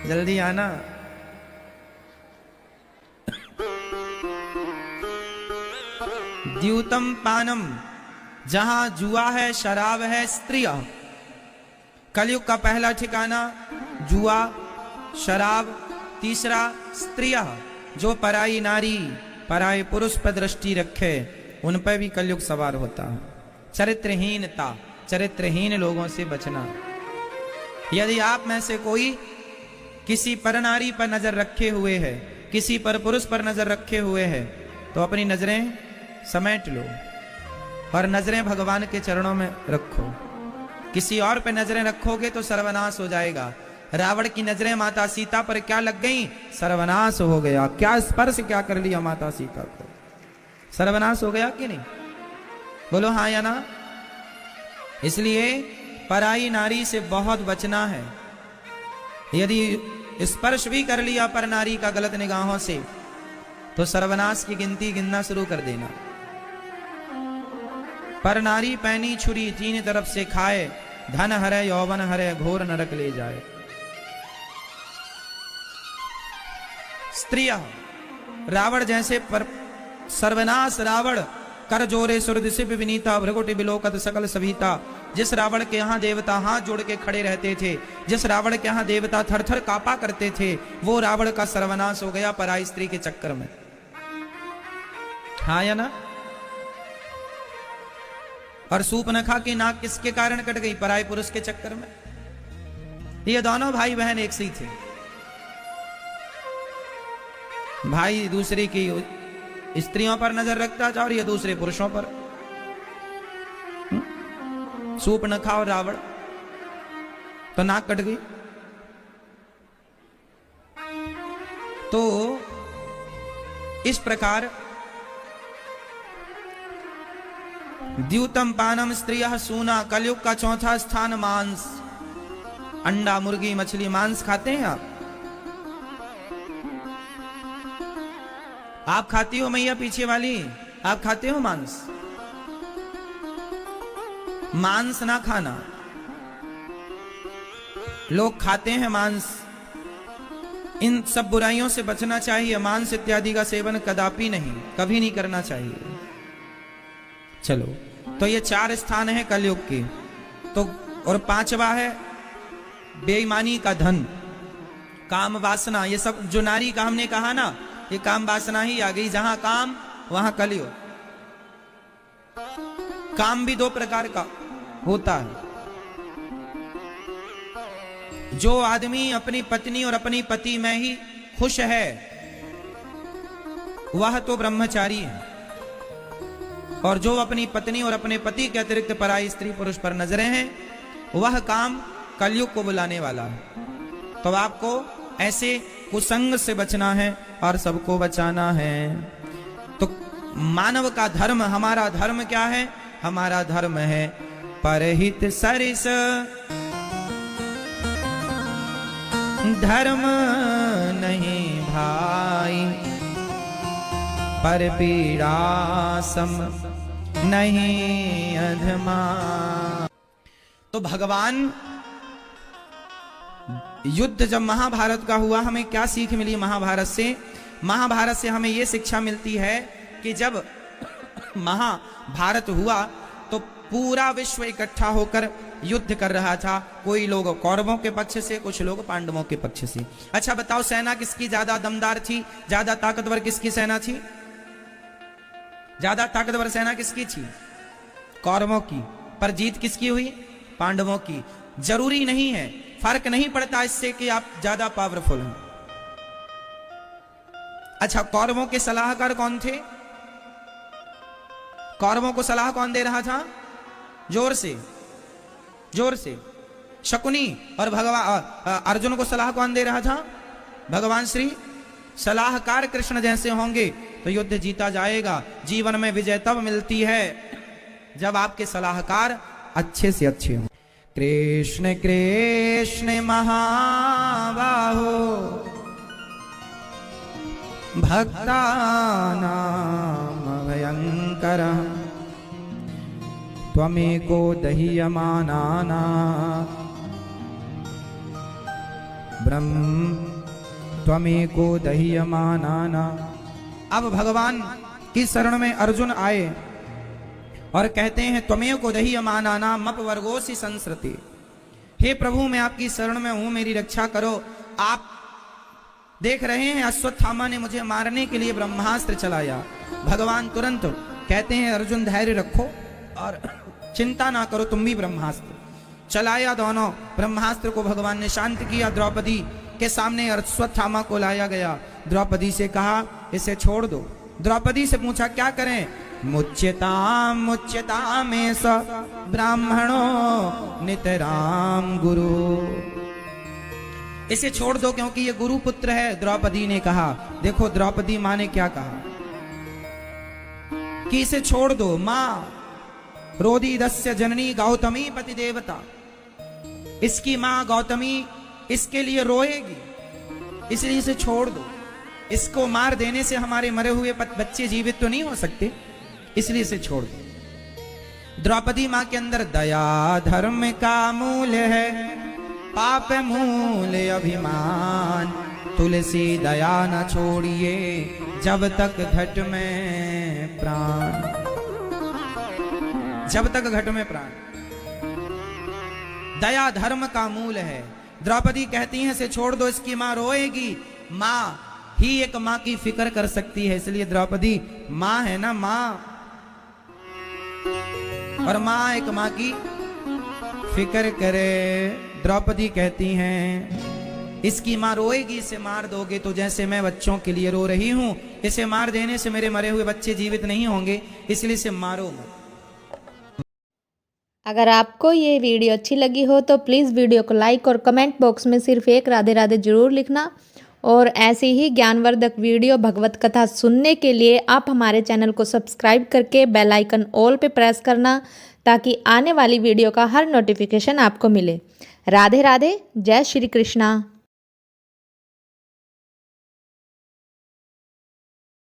जल्दी आना। द्यूतम पानम, जहां जुआ है, शराब है, स्त्रिया। कलयुग का पहला ठिकाना जुआ, शराब, तीसरा स्त्रिया। जो पराई नारी, पराये पुरुष पर दृष्टि रखे, उन पर भी कलयुग सवार होता है। चरित्रहीनता, चरित्रहीन लोगों से बचना। यदि आप में से कोई किसी पर नारी पर नजर रखे हुए है, किसी पर पुरुष पर नजर रखे हुए है, तो अपनी नजरें समेट लो और नजरें भगवान के चरणों में रखो। किसी और पे नजरें रखोगे तो सर्वनाश हो जाएगा। रावण की नजरें माता सीता पर क्या लग गई? सर्वनाश हो गया। क्या स्पर्श क्या कर लिया माता सीता को? सर्वनाश हो गया कि नहीं? बोलो हाँ या ना। इसलिए पराई नारी से बहुत बचना है। यदि स्पर्श भी कर लिया पर नारी का गलत निगाहों से, तो सर्वनाश की गिनती गिनना शुरू कर देना। पर नारी पैनी छुरी, तीन तरफ से खाए, धन हरे यौवन हरे, घोर नरक ले जाए। स्त्रिया, रावण जैसे पर सर्वनाश रावण, कर जोरे सुरदिशिप विनीता, भ्रगुटि बिलोकत सकल सभीता। जिस रावण के यहाँ देवता हाथ जोड़ के खड़े रहते थे, जिस रावण के यहाँ देवता थर थर कांपा करते थे, वो रावण का सर्वनाश हो गया पराई स्त्री के चक्कर में। हाँ या ना? और सूर्पनखा की नाक किसके कारण कट गई? पराये पुरुष के चक्कर में। ये दोनों भाई बहन एक सी थे। भाई दूसरे की स्त्रियों पर नजर रखता था और ये दूसरे पुरुषों पर। सूर्पनखा और रावण, तो नाक कट गई। तो इस प्रकार द्यूतम पानम स्त्रियः सूना। कलयुग का चौथा स्थान मांस, अंडा, मुर्गी, मछली। मांस खाते हैं आप? आप खाती हो मैया पीछे वाली? आप खाते हो मांस? मांस ना खाना। लोग खाते हैं मांस। इन सब बुराइयों से बचना चाहिए। मांस इत्यादि का सेवन कदापि नहीं, कभी नहीं करना चाहिए। चलो, तो ये 4 स्थान है कलयुग के। तो और 5वां है बेईमानी का धन, काम वासना। ये सब जो नारी का हमने कहा ना, ये काम वासना ही आ गई। जहां काम वहां कलयुग। काम भी 2 प्रकार का होता है। जो आदमी अपनी पत्नी और अपनी पति में ही खुश है, वह तो ब्रह्मचारी है। और जो अपनी पत्नी और अपने पति के अतिरिक्त पराई स्त्री पुरुष पर नजरें हैं, वह काम कलयुग को बुलाने वाला है। तो आपको ऐसे कुसंग से बचना है और सबको बचाना है। तो मानव का धर्म, हमारा धर्म क्या है? हमारा धर्म है परहित सरिस, धर्म नहीं भाई, पर पीड़ा सम नहीं अधमा। तो भगवान, युद्ध जब महाभारत का हुआ, हमें क्या सीख मिली महाभारत से? महाभारत से हमें यह शिक्षा मिलती है कि जब महाभारत हुआ तो पूरा विश्व इकट्ठा होकर युद्ध कर रहा था। कोई लोग कौरवों के पक्ष से, कुछ लोग पांडवों के पक्ष से। अच्छा बताओ, सेना किसकी ज्यादा दमदार थी, ज्यादा ताकतवर किसकी सेना थी? ज्यादा ताकतवर सेना किसकी थी? कौरवों की। पर जीत किसकी हुई? पांडवों की। जरूरी नहीं है, फर्क नहीं पड़ता इससे कि आप ज्यादा पावरफुल हैं। अच्छा, कौरवों के सलाहकार कौन थे? कौरवों को सलाह कौन दे रहा था? जोर से, जोर से। शकुनी। और भगवान अर्जुन को सलाह कौन दे रहा था? भगवान श्री। सलाहकार कृष्ण जैसे होंगे तो युद्ध जीता जाएगा। जीवन में विजय तब मिलती है जब आपके सलाहकार अच्छे से अच्छे हों। कृष्ण कृष्ण महाबाहो भक्तानां भयंकर त्वमेको दह्यमानानां ब्रह्म त्वमेको दह्यमानानां। अब भगवान की शरण में अर्जुन आए और कहते हैं त्वमेको दह्यमानानां मप वर्गोसि संसृते। हे प्रभु, मैं आपकी शरण में हूं, मेरी रक्षा करो। आप देख रहे हैं अश्वत्थामा ने मुझे मारने के लिए ब्रह्मास्त्र चलाया। भगवान तुरंत कहते हैं अर्जुन धैर्य रखो और चिंता ना करो, तुम भी ब्रह्मास्त्र चलाया। दोनों ब्रह्मास्त्र को भगवान ने शांत किया। द्रौपदी के सामने अश्वत्थामा को लाया गया। द्रौपदी से कहा इसे छोड़ दो। द्रौपदी से पूछा क्या करें? मुच्यताम मुच्यतामेष ब्राह्मणो नितराम गुरु। इसे छोड़ दो क्योंकि ये गुरु पुत्र है। द्रौपदी ने कहा, देखो द्रौपदी माँ ने क्या कहा कि इसे छोड़ दो। माँ रोदिदस्य जननी गौतमी पति देवता। इसकी माँ गौतमी इसके लिए रोएगी, इसलिए इसे छोड़ दो। इसको मार देने से हमारे मरे हुए बच्चे जीवित तो नहीं हो सकते, इसलिए इसे छोड़ दो। द्रौपदी माँ के अंदर दया धर्म का मूल है, पाप मूल अभिमान। तुलसी दया न छोड़िए जब तक घट में प्राण, जब तक घट में प्राण। दया धर्म का मूल है। द्रौपदी कहती हैं इसे छोड़ दो, इसकी मां रोएगी। मां ही एक मां की फिक्र कर सकती है, इसलिए द्रौपदी मां है ना, मां। और मां एक मां की फिक्र करे। द्रौपदी कहती हैं इसकी मां रोएगी, इसे मार दोगे तो जैसे मैं बच्चों के लिए रो रही हूं, इसे मार देने से मेरे मरे हुए बच्चे जीवित नहीं होंगे, इसलिए इसे मारो मत। अगर आपको ये वीडियो अच्छी लगी हो तो प्लीज़ वीडियो को लाइक और कमेंट बॉक्स में सिर्फ एक राधे राधे जरूर लिखना। और ऐसी ही ज्ञानवर्धक वीडियो भगवत कथा सुनने के लिए आप हमारे चैनल को सब्सक्राइब करके बेल आइकन ऑल पे प्रेस करना, ताकि आने वाली वीडियो का हर नोटिफिकेशन आपको मिले। राधे राधे, जय श्री कृष्णा।